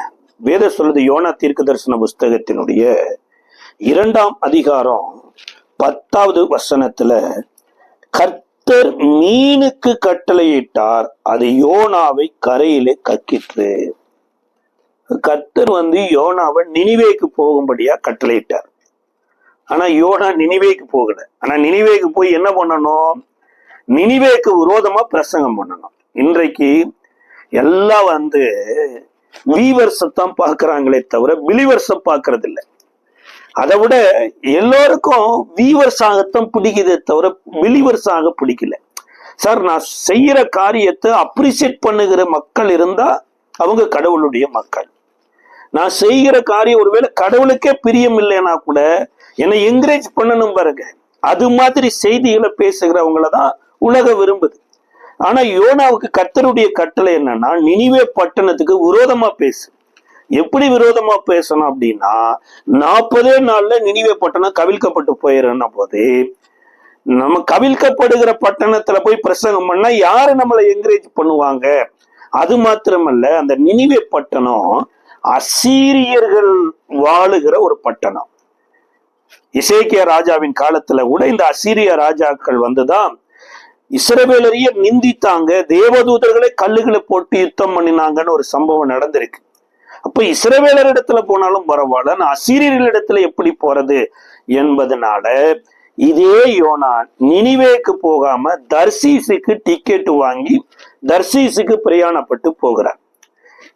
வேத சொல்லுது, யோனா தீர்க்க தரிசன புஸ்தகத்தினுடைய 2ஆம் அதிகாரம் 10வது வசனத்துல கர்த்தர் மீனுக்கு கட்டளையிட்டார், அது யோனாவை கரையிலே கக்கிற்று. கர்த்தர் யோனாவை நினிவேக்கு போகும்படியா கட்டளையிட்டார். ஆனா யோனா நினிவேக்கு போகல. ஆனா நினிவேக்கு போய் என்ன பண்ணணும்? நினிவேக்கு விரோதமா பிரசங்கம் பண்ணணும். இன்றைக்கு எல்லாம் வீவர்ஸத்தான் பாக்குறாங்களே தவிர பிலிவர்ஸ பாக்குறது இல்லை. அதை விட எல்லோருக்கும் வீவர்ஸ் ஆகத்தான் பிடிக்குதே தவிர பிலிவர்ஸ் ஆக பிடிக்கல. சார், நான் செய்யற காரியத்தை அப்ரிசியேட் பண்ணுகிற மக்கள் இருந்தா அவங்க கடவுளுடைய மக்கள். நான் செய்கிற காரியம் ஒருவேளை கடவுளுக்கே பிரியம் இல்லைன்னா கூட என்னை என்கரேஜ் பண்ணணும் பாருங்க. அது மாதிரி செய்திகளை பேசுகிறவங்களதான் உலக விரும்புது. ஆனா யோனாவுக்கு கர்த்தருடைய கட்டளை என்னன்னா, நினிவே பட்டணத்துக்கு விரோதமா பேசு. எப்படி விரோதமா பேசணும் அப்படின்னா, 40 நாள்ல நினிவே பட்டணம் கவிழ்க்கப்பட்டு போயிருந்த போது, நம்ம கவிழ்க்கப்படுகிற பட்டணத்துல போய் பிரசங்கம் பண்ணா யாரு நம்மளை என்கரேஜ் பண்ணுவாங்க? அது மாத்திரமல்ல, அந்த நினிவே பட்டணம் அசீரியர்கள் வாழுகிற ஒரு பட்டணம். எசேக்கியா ராஜாவின் காலத்துல கூட இந்த அசீரிய ராஜாக்கள் வந்துதான் இஸ்ரவேலரிய நிந்தித்தாங்க, தேவதூதர்களை கல்லுகளை போட்டு யுத்தம் பண்ணினாங்கன்னு ஒரு சம்பவம் நடந்திருக்கு. அப்ப இஸ்ரவேலர் இடத்துல போனாலும் பரவாயில்ல, நான் அசீரியர்களிடத்துல எப்படி போறது என்பதனால இதே யோனா நினிவேக்கு போகாம தர்சீசுக்கு டிக்கெட் வாங்கி தர்சீசுக்கு பிரயாணப்பட்டு போகிறார்.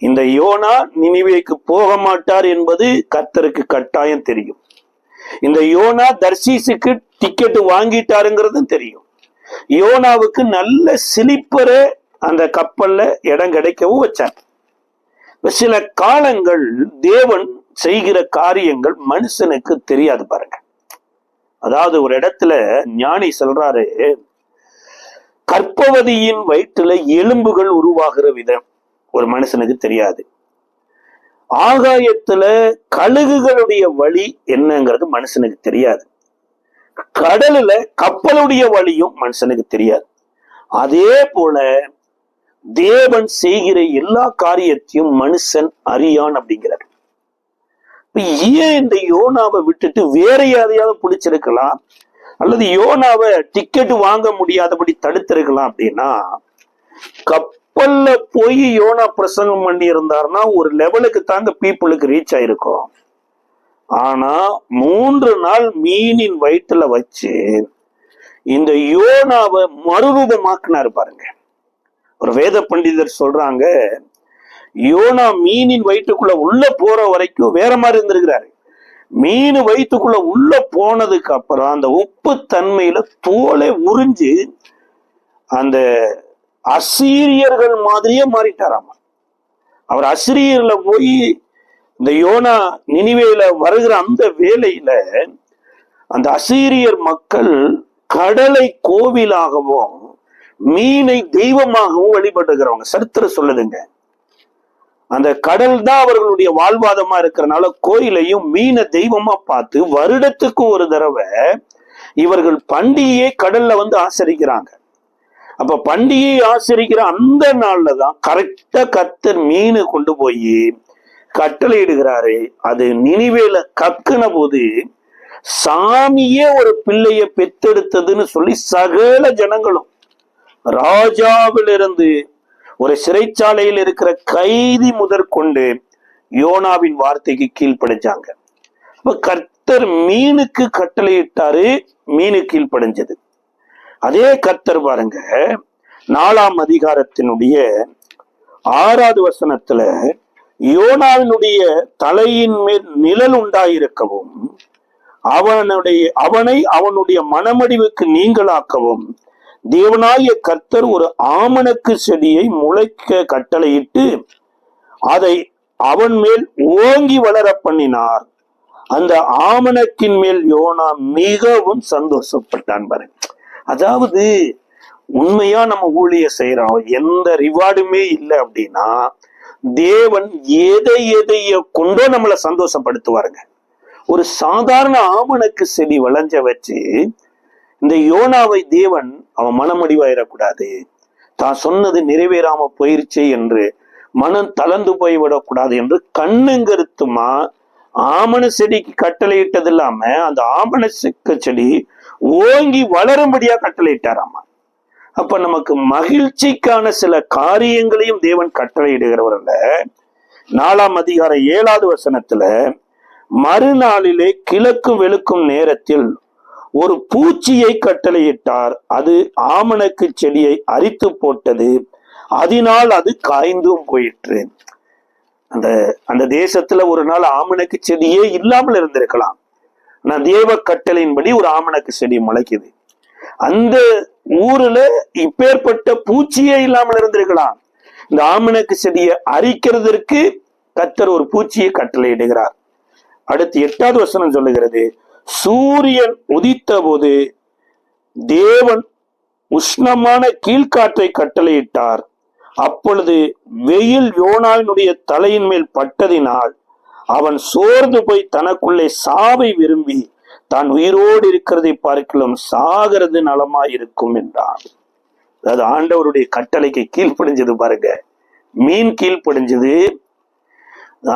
இந்த யோனா நினிவேக்கு போக மாட்டார் என்பது கர்த்தருக்கு கட்டாயம் தெரியும். இந்த யோனா தர்சீசுக்கு டிக்கெட் வாங்கிட்டாருங்கிறதும் தெரியும். யோனாவுக்கு நல்ல சிலிப்பரை அந்த கப்பல்ல இடம் கிடைக்கவும் வச்சார். சில காலங்கள் தேவன் செய்கிற காரியங்கள் மனுஷனுக்கு தெரியாது பாருங்க. அதாவது ஒரு இடத்துல ஞானி சொல்றாரு, கர்ப்பவதியின் வயிற்றுல எலும்புகள் உருவாகிற விதம் ஒரு மனுஷனுக்கு தெரியாது. ஆகாயத்துல கழுகுகளுடைய வழி என்னங்கிறது மனுஷனுக்கு தெரியாது. கடலுல கப்பலுடைய வழியும் மனுஷனுக்கு தெரியாது. அதே போல தேவன் செய்கிற எல்லா காரியத்தையும் மனுஷன் அறியான் அப்படிங்கிறார். ஏன் இந்த யோனாவை விட்டுட்டு வேற யாரையாவது பிடிச்சிருக்கலாம், அல்லது யோனாவை டிக்கெட் வாங்க முடியாதபடி தடுத்திருக்கலாம் அப்படின்னா, கப்பல்ல போய் யோனா பிரசங்கம் பண்ணி இருந்தாருன்னா ஒரு லெவலுக்கு தாங்க பீப்புளுக்கு ரீச் ஆயிருக்கும். ஆனா 3 நாள் மீனின் வயிற்றுல வச்சு இந்த யோனாவை மறுரூபமாக்குனாரு பாருங்க. ஒரு வேத பண்டிதர் சொல்றாங்க, யோனா மீனின் வயிற்றுக்குள்ள உள்ள போற வரைக்கும் வேற மாதிரி இருந்திருக்கிறாரு. மீன் வயிற்றுக்குள்ள உள்ள போனதுக்கு அப்புறம் அந்த உப்பு தன்மையில தோலை உறிஞ்சு அந்த அசீரியர்கள் மாதிரியே மாறிட்டாராமா. அவர் அசீரியர்ல போய் இந்த யோனா நினிவேல வருகிற அந்த வேளையில அந்த அசீரியர் மக்கள் கடலை கோவிலாகவும் மீனை தெய்வமாகவும் வழிபட்டுக்கிறவங்க சரித்திரம் சொல்லுதுங்க. அந்த கடல் தான் அவர்களுடைய வாழ்வாதமா இருக்கிறனால கோயிலையும் மீனை தெய்வமா பார்த்து வருடத்துக்கு ஒரு தடவை இவர்கள் பண்டிகையை கடல்ல ஆசரிக்கிறாங்க. அப்ப பண்டிகையை ஆசரிக்கிற அந்த நாள்ல தான் கரெக்டா கர்த்தர் மீனை கொண்டு போய் கட்டளையிடுகிறாரு. அது நினிவேல கக்குன போது சாமியே ஒரு பிள்ளைய பெத்தெடுத்ததுன்னு சொல்லி சகல ஜனங்களும் ராஜாவிலிருந்து ஒரு சிறைச்சாலையில் இருக்கிற கைதி முதற்கொண்டு யோனாவின் வார்த்தைக்கு கீழ்ப்படைஞ்சாங்க. அப்ப கர்த்தர் மீனுக்கு கட்டளையிட்டாரு, மீனு கீழ்ப்படைஞ்சது. அதே கர்த்தர் பாருங்க 4ஆம் அதிகாரத்தினுடைய 6வது வசனத்துல யோனாவினுடைய தலையின் மேல் நிழல் உண்டாயிருக்கவும் அவனை அவனுடைய மனமடிவுக்கு நீங்களாக்கவும் தேவனாய கர்த்தர் ஒரு ஆமணக்கு செடியை முளைக்க கட்டளையிட்டு அதை அவன் மேல் ஓங்கி வளர பண்ணினார். அந்த ஆமணக்கின் மேல் யோனா மிகவும் சந்தோஷப்பட்டான் பாருங்க. அதாவது உண்மையா நம்ம ஊழிய செய்யறோம், எந்த ரிவார்டுமே இல்லை அப்படின்னா தேவன் எதைய கொண்டோ நம்மளை சந்தோஷப்படுத்துவாருங்க. ஒரு சாதாரண ஆமணக்கு செடி வளைஞ்ச வச்சு இந்த யோனாவை தேவன் அவன் மனமடிவாயிடக்கூடாது, தான் சொன்னது நிறைவேறாம போயிருச்சு என்று மனம் தளர்ந்து போய்விடக்கூடாது என்று கண்ணுங்கருத்துமா ஆமண செடிக்கு கட்டளையிட்டது இல்லாம அந்த ஆமண செடி ஓங்கி வளரும்படியா கட்டளையிட்டாராமா. அப்ப நமக்கு மகிழ்ச்சிக்கான சில காரியங்களையும் தேவன் கட்டளையிடுகிறவர் அல்ல. 4ஆம் அதிகாரம் 7வது வசனத்துல, மறுநாளிலே கிழக்கும் வெளுக்கும் நேரத்தில் ஒரு பூச்சியை கட்டளையிட்டார். அது ஆமணக்கு செடியை அரித்து போட்டது, அதனால் அது காய்ந்தும் போயிற்று. அந்த தேசத்துல ஒரு நாள் ஆமணக்கு செடியே இல்லாமல் இருந்திருக்கலாம். நான் தேவ கட்டளையின்படி ஒரு ஆமணக்கு செடி முளைக்குது. அந்த ஊர்ல இப்பேற்பட்ட பூச்சியே இல்லாமல் இருந்திருக்கலாம். இந்த ஆமணக்கு செடியை அரிக்கிறதற்கு கர்த்தர் ஒரு பூச்சியை கட்டளையிடுகிறார். அடுத்து 8வது வசனம் சொல்லுகிறது, சூரியன் உதித்த போது தேவன் உஷ்ணமான கீழ்காற்றை கட்டளையிட்டார். அப்பொழுது வெயில் யோனாவினுடைய தலையின் மேல் பட்டதினால் அவன் சோர்ந்து போய் தனக்குள்ளே சாவை விரும்பி தான் உயிரோடு இருக்கிறதை பார்க்கலாம் சாகிறது நலமாயிருக்கும் என்றான். அதாவது ஆண்டவருடைய கட்டளைக்கு கீழ்ப்படிஞ்சது பாருங்க. மீன் கீழ்ப்படிஞ்சது,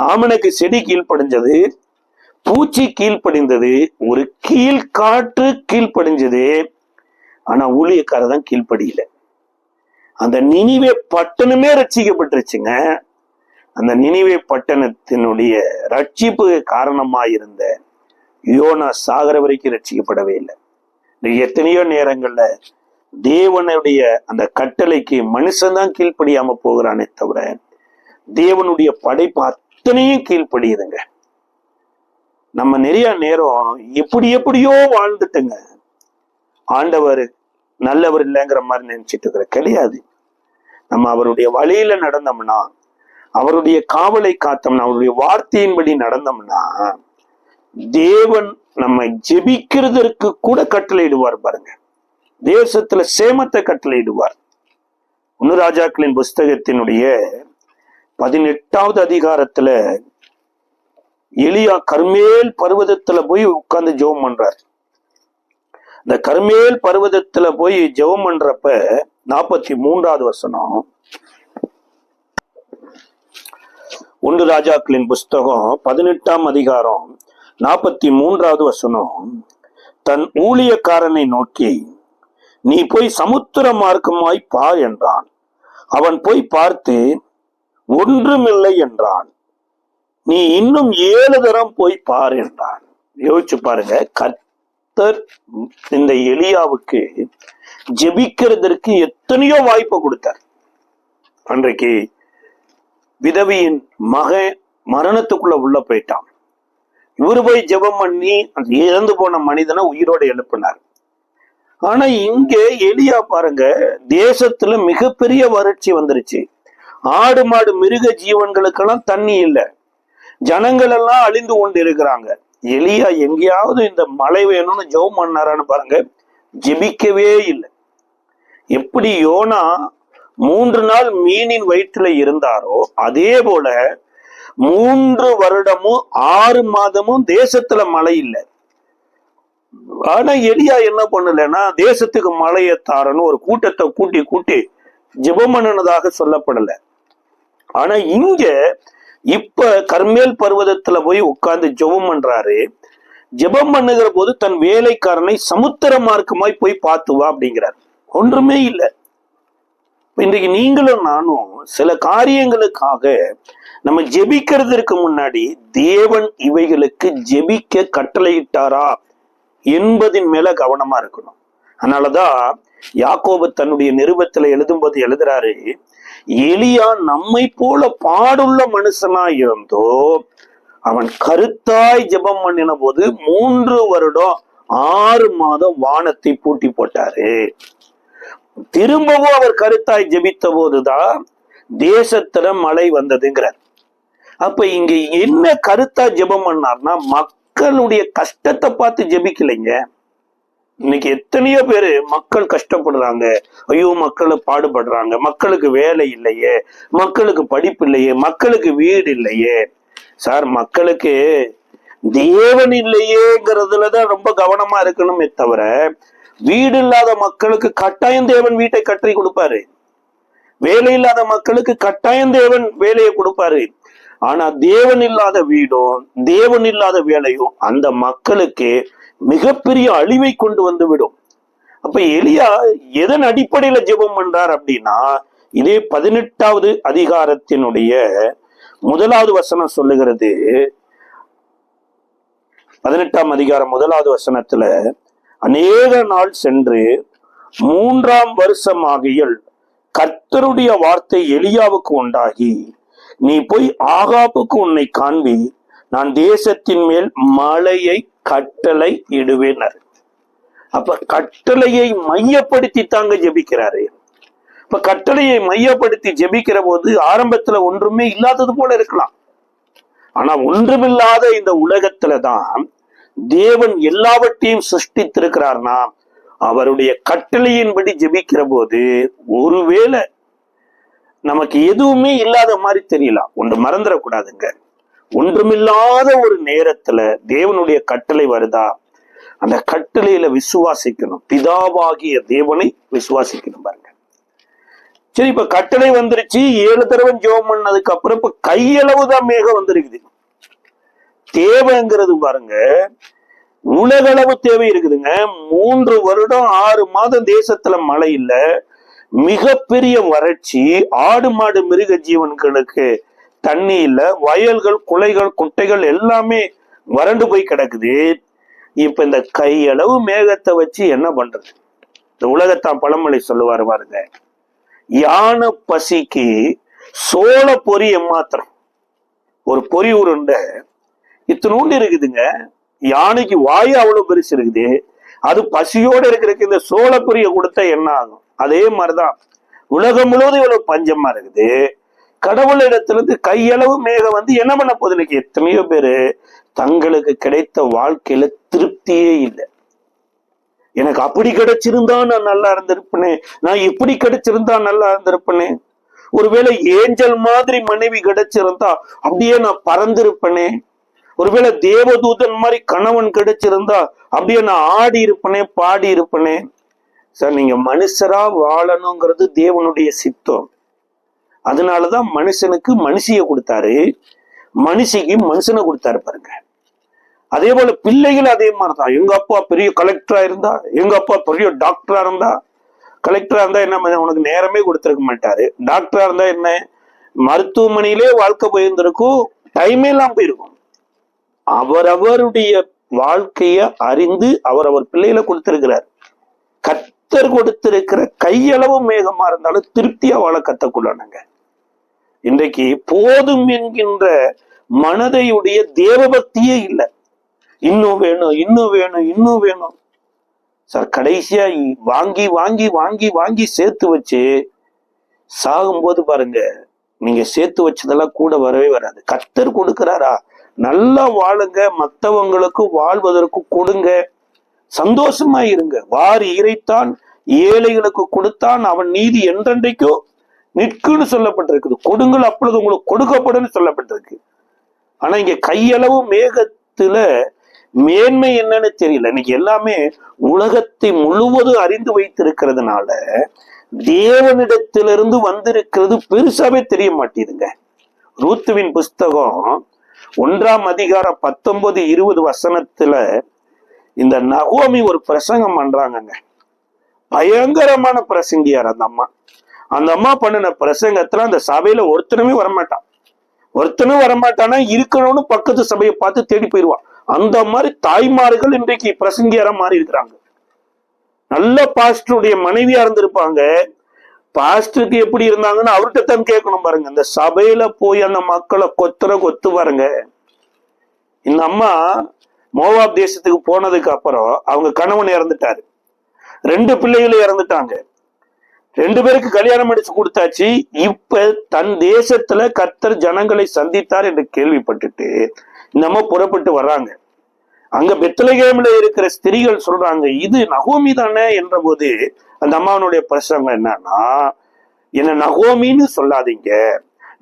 ஆமணக்கு செடி கீழ்ப்படிஞ்சது, பூச்சி கீழ்ப்படிந்தது, ஒரு கீழ்காற்று கீழ்ப்படிஞ்சது. ஆனா ஊழியக்காரர் தான் கீழ்ப்படியில. அந்த நினிவே பட்டணமே ரட்சிக்கப்பட்டுருச்சுங்க. அந்த நினிவே பட்டணத்தினுடைய ரட்சிப்பு காரணமாயிருந்த யோனா சாகர வரைக்கும் ரட்சிக்கப்படவே இல்லை. எத்தனையோ நேரங்கள்ல தேவனுடைய அந்த கட்டளைக்கு மனுஷன்தான் கீழ்ப்படியாம போகிறானே தவிர தேவனுடைய படைப்பு அத்தனையும் கீழ்ப்படியுதுங்க. நம்ம நிறைய நேரம் எப்படியோ வாழ்ந்துட்டுங்க, ஆண்டவர் நல்லவர் இல்லைங்கிற மாதிரி நினைச்சிட்டு இருக்கிற கிடையாது. நம்ம அவருடைய வழியில நடந்தோம்னா, அவருடைய காவலை காத்தோம்னா, அவருடைய வார்த்தையின்படி நடந்தோம்னா, தேவன் நம்ம ஜெபிக்கிறதற்கு கூட கட்டளையிடுவார் பாருங்க. தேசத்துல சேமத்தை கட்டளையிடுவார். 1 ராஜாக்களின் புஸ்தகத்தினுடைய 18வது அதிகாரத்துல எலியா கர்மேல் பர்வதத்துல போய் உட்கார்ந்து ஜெபம் பண்றார். இந்த கர்மேல் பர்வதத்துல போய் ஜெபம் பண்றப்ப 43வது வசனம், 1 ராஜாக்களின் புஸ்தகம் 18ஆம் அதிகாரம் 43வது வசனம், தன் ஊழியக்காரனை நோக்கி நீ போய் சமுத்திர மார்க்கமாய் பார் என்றான். அவன் போய் பார்த்து ஒன்றுமில்லை என்றான். நீ இன்னும் 7 தரம் போய் பார் என்றான். யோசிச்சு பாருங்க, கர்த்தர் இந்த எலியாவுக்கு ஜெபிக்கிறதற்கு எத்தனையோ வாய்ப்பை கொடுத்தார். அன்றைக்கு விதவியின் மகன் மரணத்துக்குள்ள உள்ள போயிட்டான். இவரு போய் ஜெபம் பண்ணி அந்த இறந்து போன மனிதனை உயிரோடு எழுப்பினார். ஆனா இங்க எலியா பாருங்க, தேசத்துல மிகப்பெரிய வறட்சி வந்துருச்சு. ஆடு மாடு மிருக ஜீவன்களுக்கெல்லாம் தண்ணி இல்லை, ஜனங்கள் எல்லாம் அழிந்து கொண்டு இருக்கிறாங்க. எலியா எங்கேயாவது இந்த மழை வேணும்னு ஜெபம் பண்ணாரான்னு பாருங்க, ஜெபிக்கவே இல்லை. எப்படி யோனா 3 நாள் மீனின் வயிற்றுல இருந்தாரோ அதே போல 3 வருடமும் 6 மாதமும் தேசத்துல மழை இல்லை. ஆனா எலியா என்ன பண்ணலன்னா, தேசத்துக்கு மழையை தாரன்னு ஒரு கூட்டத்தை கூட்டி ஜெபம் பண்ணினதாக சொல்லப்படல. ஆனா இங்க இப்ப கர்மேல் பர்வதத்துல போய் உட்கார்ந்து ஜெபம் பண்றாரு. ஜெபம் பண்ணுகிற போது தன் வேலைக்காரனை சமுத்திர மார்க்கமாய் போய் பார்த்து வா அப்படிங்கிறார். ஒன்றுமே இல்லை. இன்றைக்கு நீங்களும் நானும் சில காரியங்களுக்காக நம்ம ஜெபிக்கிறதுக்கு முன்னாடி தேவன் இவைகளுக்கு ஜெபிக்க கட்டளையிட்டாரா என்பதின் மேல கவனமா இருக்கணும். அதனாலதான் யாக்கோபு தன்னுடைய நிருபத்துல எழுதும்போது எழுதுறாரு, எலியா நம்மை போல பாடுள்ள மனுஷனா இருந்தோ அவன் கருத்தாய் ஜெபம் பண்ணின போது 3 வருடம் 6 மாதம் வானத்தை பூட்டி போட்டாரு. திரும்பவும் அவர் கருத்தாய் ஜெபித்த போதுதான் தேசத்துல மழை வந்ததுங்கிறார். அப்ப இங்க என்ன கருத்தா ஜெபம் பண்ணார்னா, மக்களுடைய கஷ்டத்தை பார்த்து ஜெபிக்கலைங்க. இன்னைக்கு எத்தனையோ பேரு மக்கள் கஷ்டப்படுறாங்க, ஐயோ மக்கள் பாடுபடுறாங்க, மக்களுக்கு வேலை இல்லையே, மக்களுக்கு படிப்பு இல்லையே, மக்களுக்கு வீடு இல்லையே. சார், மக்களுக்கு தேவன் இல்லையேங்கிறதுலதான் ரொம்ப கவனமா இருக்கணுமே தவிர, வீடு இல்லாத மக்களுக்கு கட்டாயம் தேவன் வீட்டை கட்டி கொடுப்பாரு, வேலை இல்லாத மக்களுக்கு கட்டாயம் தேவன் வேலையை கொடுப்பாரு. ஆனா தேவன் இல்லாத வீடும் தேவன் இல்லாத வேலையும் அந்த மக்களுக்கு மிகப்பெரிய அழிவை கொண்டு வந்து விடும். அப்ப எலியா எதன் அடிப்படையில ஜெபம் பண்றார் அப்படின்னா, இதே 18வது அதிகாரத்தினுடைய 1வது வசனம் சொல்லுகிறது. 18ஆம் அதிகாரம் 1வது வசனத்துல, அநேக நாள் சென்று 3ஆம் வருஷமாகியல் கர்த்தருடைய வார்த்தை எலியாவுக்கு உண்டாகி, நீ போய் ஆகாபுக்கு உன்னை காண்பி, நான் தேசத்தின் மேல் மழையை கட்டளை இடுவேனர். அப்ப கட்டளையை மையப்படுத்தி தாங்க ஜெபிக்கிறாரு. இப்ப கட்டளையை மையப்படுத்தி ஜெபிக்கிற போது ஆரம்பத்துல ஒன்றுமே இல்லாதது போல இருக்கலாம். ஆனா ஒன்றுமில்லாத இந்த உலகத்துலதான் தேவன் எல்லாவற்றையும் சிருஷ்டித்திருக்கிறார்னா, அவருடைய கட்டளையின்படி ஜெபிக்கிற போது ஒருவேளை நமக்கு எதுவுமே இல்லாத மாதிரி தெரியலாம். ஒன்று மறந்துடக்கூடாதுங்க, ஒன்றுமில்லாத ஒரு நேரத்துல தேவனுடைய கட்டளை வருதா, அந்த கட்டளையில விசுவாசிக்கணும். பிதாவாகிய தேவனை விசுவாசிக்கணும் பாருங்க. சரி, இப்ப கட்டளை வந்துருச்சு. 7 தடவை ஜெபம் பண்ணதுக்கு அப்புறம் இப்ப கையளவுதான் மேகம் வந்திருக்குது. தேவைங்கிறது பாருங்க, உலகளவு தேவை இருக்குதுங்க. 3 வருடம் 6 மாதம் தேசத்துல மழை இல்ல, மிகப்பெரிய வறட்சி, ஆடு மாடு மிருக ஜீவன்களுக்கு தண்ணி இல்ல, வயல்கள் குலைகள் குட்டைகள் எல்லாமே வறண்டு போய் கிடக்குது. இப்ப இந்த கையளவு மேகத்தை வச்சு என்ன பண்றது? இந்த உலகத்தான் பழமொழி சொல்லுவாரு பாருங்க, யானை பசிக்கு சோள பொரி ஏமாத்திரம். ஒரு பொறி உருண்டை இத்தினூண்டு இருக்குதுங்க, யானைக்கு வாயு அவ்வளவு பெருசு இருக்குது. அது பசியோடு இருக்கிறதுக்கு இந்த சோள பொரிய கொடுத்தா என்ன ஆகும்? அதே மாதிரிதான் உலகம் முழுவதும் இவ்வளவு பஞ்சமா இருக்குது. கடவுளிடத்திலிருந்து கையளவு மேகம் வந்து என்ன பண்ண போகுது? இன்னைக்கு எத்தனையோ பேரு தங்களுக்கு கிடைத்த வாழ்க்கையில திருப்தியே இல்லை. எனக்கு அப்படி கிடைச்சிருந்தா நான் நல்லா இருந்திருப்பேனே, நான் இப்படி கிடைச்சிருந்தா நல்லா இருந்திருப்பேனே, ஒருவேளை ஏஞ்சல் மாதிரி மனைவி கிடைச்சிருந்தா அப்படியே நான் பறந்திருப்பேனே, ஒருவேளை தேவதூதன் மாதிரி கணவன் கிடைச்சிருந்தா அப்படியே நான் ஆடி இருப்பனே பாடி இருப்பனே. சார், நீங்க மனுஷரா வாழணுங்கிறது தேவனுடைய சித்தம். அதனாலதான் மனுஷனுக்கு மனுஷிய கொடுத்தாரு, மனுஷிக்கு மனுஷனை கொடுத்தாரு பாருங்க. அதே போல பிள்ளைகள் அதே மாதிரிதான். எங்க அப்பா பெரிய கலெக்டரா இருந்தா, எங்க அப்பா பெரிய டாக்டரா இருந்தா. கலெக்டரா இருந்தா என்ன, உனக்கு நேரமே கொடுத்திருக்க மாட்டாரு. டாக்டரா இருந்தா என்ன, மருத்துவமனையிலே வாழ்க்கை போயிருந்திருக்கும், டைமே எல்லாம் போயிருக்கும். அவரவருடைய வாழ்க்கைய அறிந்து அவரவர் பிள்ளைகளை கொடுத்திருக்கிறார். கர்த்தர் கொடுத்திருக்கிற கையளவு மேகமா இருந்தாலும் திருப்தியா வாழ கத்துக்கொள்ளணுங்க. இன்றைக்கு போதும் என்கின்ற மனதையுடைய தேவபக்தியே இல்லை. இன்னும் வேணும், இன்னும் வேணும், இன்னும் வேணும். சார், கடைசியா வாங்கி வாங்கி வாங்கி வாங்கி சேர்த்து வச்சு சாகும்போது பாருங்க, நீங்க சேர்த்து வச்சதெல்லாம் கூட வரவே வராது. கர்த்தர் கொடுக்கிறாரா, நல்லா வாழுங்க, மற்றவங்களுக்கு வாழ்வதற்கு கொடுங்க, சந்தோஷமா இருங்க. வாரி இறைத்தான் ஏழைகளுக்கு கொடுத்தான், அவன் நீதி என்றென்றைக்கோ நிற்குன்னு சொல்லப்பட்டிருக்குது. கொடுங்கள் அப்பொழுது உங்களுக்கு கொடுக்கப்படும் சொல்லப்பட்டிருக்கு. ஆனா இங்க கையளவு மேகத்துல மேன்மை என்னன்னு தெரியல. இன்னைக்கு எல்லாமே உலகத்தை முழுவதும் அறிந்து வைத்திருக்கிறதுனால தேவனிடத்திலிருந்து வந்திருக்கிறது பெருசாவே தெரிய மாட்டேதுங்க. ரூத்துவின் புஸ்தகம் 1ஆம் அதிகாரம் 19-20 வசனத்துல இந்த நகோமி ஒரு பிரசங்கம் பண்றாங்கங்க. பயங்கரமான பிரசங்கியார் அந்த அம்மா. அந்த அம்மா பண்ணின பிரசங்கத்துல அந்த சபையில ஒருத்தனுமே வரமாட்டான். ஒருத்தனும் வரமாட்டானா இருக்கணும்னு பக்கத்து சபையை பார்த்து தேடி போயிடுவான். அந்த மாதிரி தாய்மார்கள் இன்றைக்கு பிரசங்கியாரா மாறி இருக்கிறாங்க. நல்ல பாஸ்டருடைய மனைவியா இருந்திருப்பாங்க. பாஸ்டருக்கு எப்படி இருந்தாங்கன்னு அவர்கிட்ட தான் கேட்கணும் பாருங்க. இந்த சபையில போய் அந்த மக்களை கொத்து பாருங்க. இந்த அம்மா மோவாப் தேசத்துக்கு போனதுக்கு அப்புறம் அவங்க கணவன் இறந்துட்டாரு, 2 பிள்ளைகளும் இறந்துட்டாங்க, 2 பேருக்கு கல்யாணம் அடிச்சு கொடுத்தாச்சு. இப்ப தன் தேசத்துல கர்த்தர் ஜனங்களை சந்தித்தார் என்று கேள்விப்பட்டுட்டு இந்த அம்மா புறப்பட்டு வர்றாங்க. அங்க பெத்லகேம்ல இருக்கிற ஸ்திரீகள் சொல்றாங்க, இது நகோமி தானே என்ற போது அந்த அம்மாவனுடைய பிரசங்கம் என்னன்னா, என்ன நகோமின்னு சொல்லாதீங்க,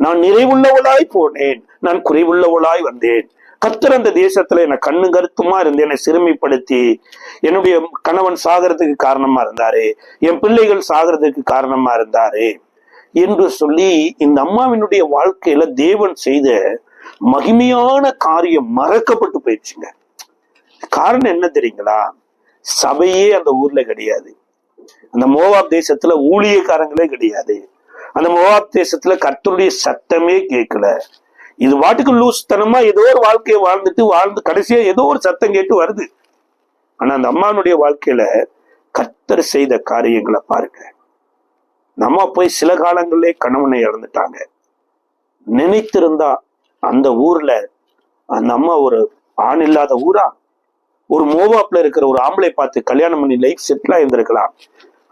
நான் நிறைவுள்ளவளாய் போனேன், நான் குறைவுள்ளவளாய் வந்தேன். கர்த்தர் அந்த தேசத்துல என்னை கண்ணு கருத்துமா இருந்து என்னை சிறுமைப்படுத்தி என்னுடைய கணவன் சாகிறதுக்கு காரணமா இருந்தாரு, என் பிள்ளைகள் சாகிறதுக்கு காரணமா இருந்தாரு என்று சொல்லி இந்த அம்மாவினுடைய வாழ்க்கையில தேவன் செய்த மகிமையான காரியம் மறக்கப்பட்டு போயிடுச்சுங்க. காரணம் என்ன தெரியுங்களா? சபையே அந்த ஊர்ல கிடையாது. அந்த மோவாப் தேசத்துல ஊழியக்காரங்களே கிடையாது. அந்த மோவாப் தேசத்துல கர்த்தருடைய சத்தமே கேட்கல. இது வாட்டுக்கு லூஸ்தனமா ஏதோ ஒரு வாழ்க்கையை வாழ்ந்து கடைசியா ஏதோ ஒரு சத்தம் கேட்டு வருது. ஆனா அந்த அம்மானுடைய வாழ்க்கையில கர்த்தர் செய்த காரியங்களை பாருங்க. நம்ம போய் சில காலங்களே கணவனை இழந்துட்டாங்க. நினைத்திருந்தா அந்த ஊர்ல அந்த அம்மா ஒரு ஆண் இல்லாத ஊரா, ஒரு மோவாப்ல இருக்கிற ஒரு ஆம்பளை பார்த்து கல்யாணம் பண்ணி லைஃப் செட்டிலா இருந்திருக்கலாம்.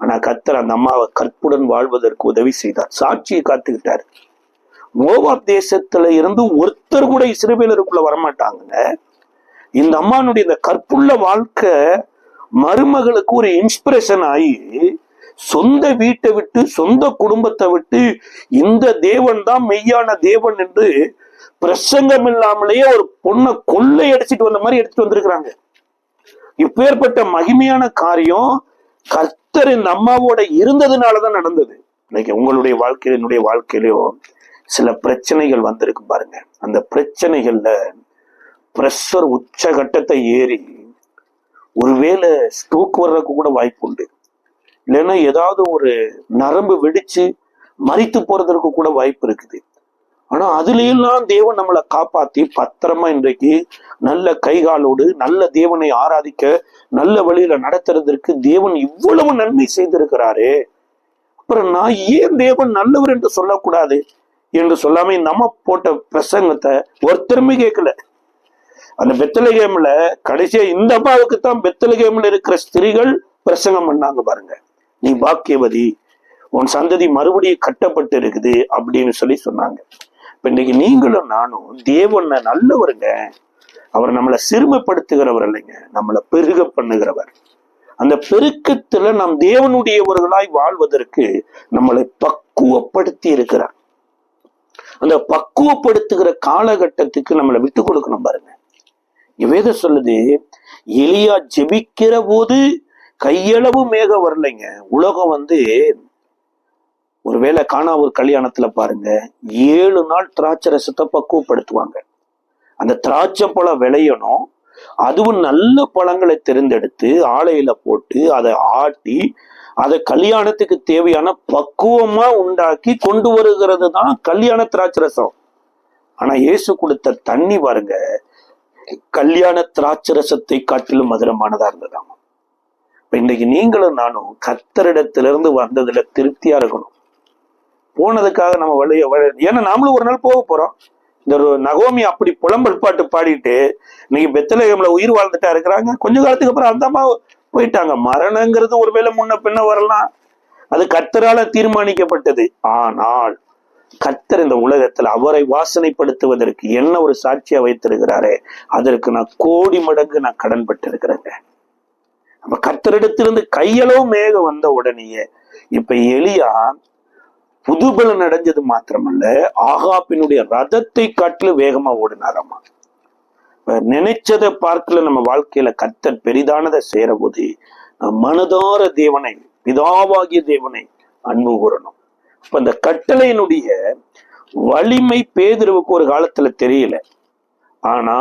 ஆனா கர்த்தர் அந்த அம்மாவை கற்புடன் வாழ்வதற்கு உதவி செய்தார். சாட்சியை காத்துக்கிட்டாரு. மோவாப் தேசத்துல இருந்து ஒருத்தர் கூட இஸ்ரவேலருக்குள்ள வரமாட்டாங்க. இந்த அம்மானுடைய இந்த கற்புள்ள வாழ்க்கை மருமகளுக்கு ஒரு இன்ஸ்பிரேஷன் ஆகி சொந்த வீட்டை விட்டு சொந்த குடும்பத்தை விட்டு இந்த தேவன் தான் மெய்யான தேவன் என்று பிரசங்கம் இல்லாமலேயே ஒரு பொண்ணை கொள்ளை அடிச்சிட்டு வந்த மாதிரி எடுத்துட்டு வந்திருக்கிறாங்க. இப்பேற்பட்ட மகிமையான காரியம் கர்த்தர் இந்த அம்மாவோட இருந்ததுனாலதான் நடந்தது. இன்னைக்கு உங்களுடைய வாழ்க்கையில என்னுடைய வாழ்க்கையிலயோ சில பிரச்சனைகள் வந்திருக்கு பாருங்க. அந்த பிரச்சனைகள்ல பிரஷர் உச்சகட்டத்தை ஏறி ஒருவேளை ஸ்ட்ரோக் வர்றதுக்கு கூட வாய்ப்பு உண்டு. இல்லைன்னா ஏதாவது ஒரு நரம்பு வெடிச்சு மரித்து போறதற்கு கூட வாய்ப்பு இருக்குது. ஆனா அதுலயெல்லாம் தேவன் நம்மளை காப்பாத்தி பத்திரமா இன்றைக்கு நல்ல கைகாலோடு நல்ல தேவனை ஆராதிக்க நல்ல வழியில நடத்துறதற்கு தேவன் இவ்வளவு நன்மை செய்திருக்கிறாரு. அப்புறம் நான் ஏன் தேவன் நல்லவர் என்று சொல்லக்கூடாது என்று சொல்லாம நம்ம போட்ட பிரசங்கத்தை ஒருத்தருமே கேட்கல. அந்த பெத்லகேம்ல கடைசியா இந்த அம்மாவுக்கு தான் பெத்லகேம்ல இருக்கிற ஸ்திரீகள் பிரசங்கம் பண்ணாங்க பாருங்க. நீ பாக்கியவதி, உன் சந்ததி மறுபடியும் கட்டப்பட்டு இருக்குது அப்படின்னு சொல்லி சொன்னாங்க. இப்ப இன்னைக்கு நீங்களும் நானும் தேவனை நல்லவருங்க. அவர் நம்மளை சிறுமைப்படுத்துகிறவர் இல்லைங்க, நம்மளை பெருக பண்ணுகிறவர். அந்த பெருக்கத்துல நாம் தேவனுடையவர்களாய் வாழ்வதற்கு நம்மளை பக்குவப்படுத்தி இருக்கிறார். அந்த பக்குவப்படுத்துகிற காலகட்டத்துக்கு நம்மளை விட்டு கொடுக்கணும் பாருங்க. வேதம் சொல்லுது, எலியா ஜெபிக்கிற போது கையளவு மேகம் வரலைங்க. உலகம் ஒருவேளை காணா ஒரு கல்யாணத்துல பாருங்க 7 நாள் திராட்சை ரசத்தை பக்குவப்படுத்துவாங்க. அந்த திராட்சை பழம் விளையணும். அதுவும் நல்ல பழங்களை தேர்ந்தெடுத்து ஆலையில போட்டு அதை ஆட்டி அதை கல்யாணத்துக்கு தேவையான பக்குவமா உண்டாக்கி கொண்டு வருகிறது தான் கல்யாண திராட்சை ரசம். ஆனா இயேசு கொடுத்த தண்ணி பாருங்க, கல்யாண திராட்சை ரசத்தை காட்டிலும் மதுரமானதா இருந்ததாம். இப்ப இன்னைக்கு நீங்களும் நானும் கர்த்தரிடத்திலிருந்து வந்ததுல திருப்தியா இருக்கணும். போனதுக்காக நம்ம ஏன்னா நாமளும் ஒரு நாள் போக போறோம். இந்த ஒரு நகோமி அப்படி புலம்பல் பாட்டு பாடிட்டு இன்னைக்கு பெத்லகேம்ல உயிர் வாழ்ந்துட்டா இருக்கிறாங்க. கொஞ்ச காலத்துக்கு அப்புறம் அந்த அம்மா போயிட்டாங்க. மரணங்கிறது ஒருவேளை முன்ன பின்ன வரலாம், அது கர்த்தரால தீர்மானிக்கப்பட்டது. ஆனால் கர்த்தர் இந்த உலகத்துல அவரை வாசனைப்படுத்துவதற்கு என்ன ஒரு சாட்சியா வைத்திருக்கிறாரே, அதற்கு நான் கோடி மடங்கு நான் கடன் பட்டு இருக்கிறேங்க. அப்ப கர்த்தரிடத்திலிருந்து கையளவு மேகம் வந்த உடனேயே இப்ப எலியா புதுபலன் அடைஞ்சது மாத்திரமல்ல, ஆகாபினுடைய ரதத்தை காட்டிலும் வேகமா ஓடினாராமா. நினைச்சதை பார்க்கல நம்ம வாழ்க்கையில கர்த்தர் பெரிதானதை சேர போது மனதார தேவனை, பிதாவாகிய தேவனை அன்பு கூறணும். இப்ப இந்த கட்டளையினுடைய வலிமை பேதுருவுக்கு ஒரு காலத்துல தெரியல. ஆனா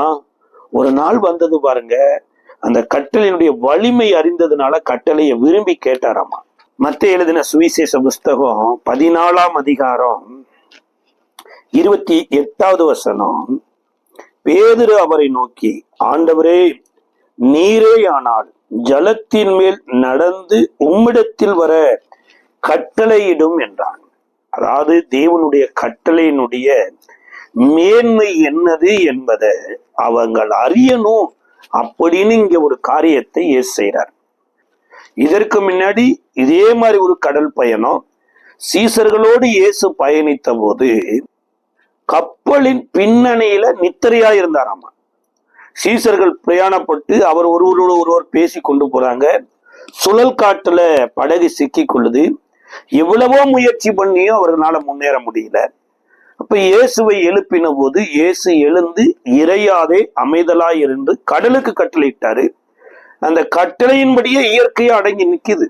ஒரு நாள் வந்தது பாருங்க, அந்த கட்டளையினுடைய வலிமை அறிந்ததுனால கட்டளையை விரும்பி கேட்டாராமா. மத்தேயு எழுதின சுவிசேஷ புஸ்தகம் 14ஆம் அதிகாரம் 28வது வசனம். பேதுரு அவரை நோக்கி, ஆண்டவரே, நீரே ஆனால் ஜலத்தின் மேல் நடந்து உம்மிடத்தில் வர கட்டளையிடும் என்றான். அதாவது தேவனுடைய கட்டளையினுடைய மேன்மை என்னது என்பதை அவங்கள் அறியணும் அப்படின்னு இங்க ஒரு காரியத்தை இயேசு செய்றார். இதற்கு முன்னாடி இதே மாதிரி ஒரு கடல் பயணம் சீசர்களோடு இயேசு பயணித்த போது கப்பலின் பின்னணியில நித்திரையா இருந்தாராமா. சீசர்கள் பிரயாணப்பட்டு அவர் ஒருவரோடு ஒருவர் பேசி கொண்டு போறாங்க. சுழல் காட்டுல படகு சிக்கி கொள்ளுது. எவ்வளவோ முயற்சி பண்ணியும் அவர்களால முன்னேற முடியல. அப்ப இயேசுவை எழுப்பின போது இயேசு எழுந்து இறையாதே அமைதலாய் இருந்து கடலுக்கு கட்டளையிட்டாரு. அந்த கட்டளையின்படியே இயற்கையா அடங்கி நிக்குது.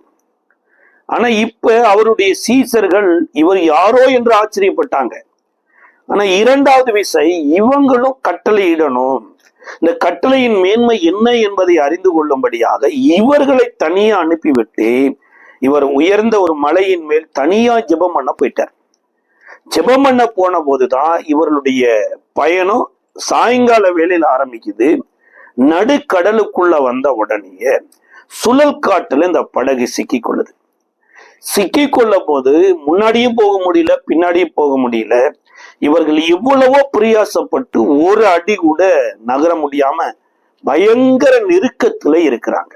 ஆனா இப்ப அவருடைய சீசர்கள் இவர் யாரோ என்று ஆச்சரியப்பட்டாங்க. ஆனா இரண்டாவது விசை இவங்களும் கட்டளையிடணும். இந்த கட்டளையின் மேன்மை என்ன என்பதை அறிந்து கொள்ளும்படியாக இவர்களை தனியா அனுப்பிவிட்டு இவர் உயர்ந்த ஒரு மலையின் மேல் தனியா ஜெபம் பண்ண போயிட்டார். ஜெபம் பண்ண போன போதுதான் இவர்களுடைய பயணம் சாயங்கால வேளையில் ஆரம்பிக்குது. நடுக்கடலுக்குள்ள வந்த உடனேயே சுழல் காட்டுல இந்த படகு சிக்கிக்கொள்ளுது. சிக்கிக்கொள்ள போது முன்னாடியும் போக முடியல, பின்னாடியும் போக முடியல. இவர்கள் இவ்வளவோ பிரயாசப்பட்டு ஒரு அடி கூட நகர முடியாம பயங்கர நெருக்கத்துல இருக்கிறாங்க.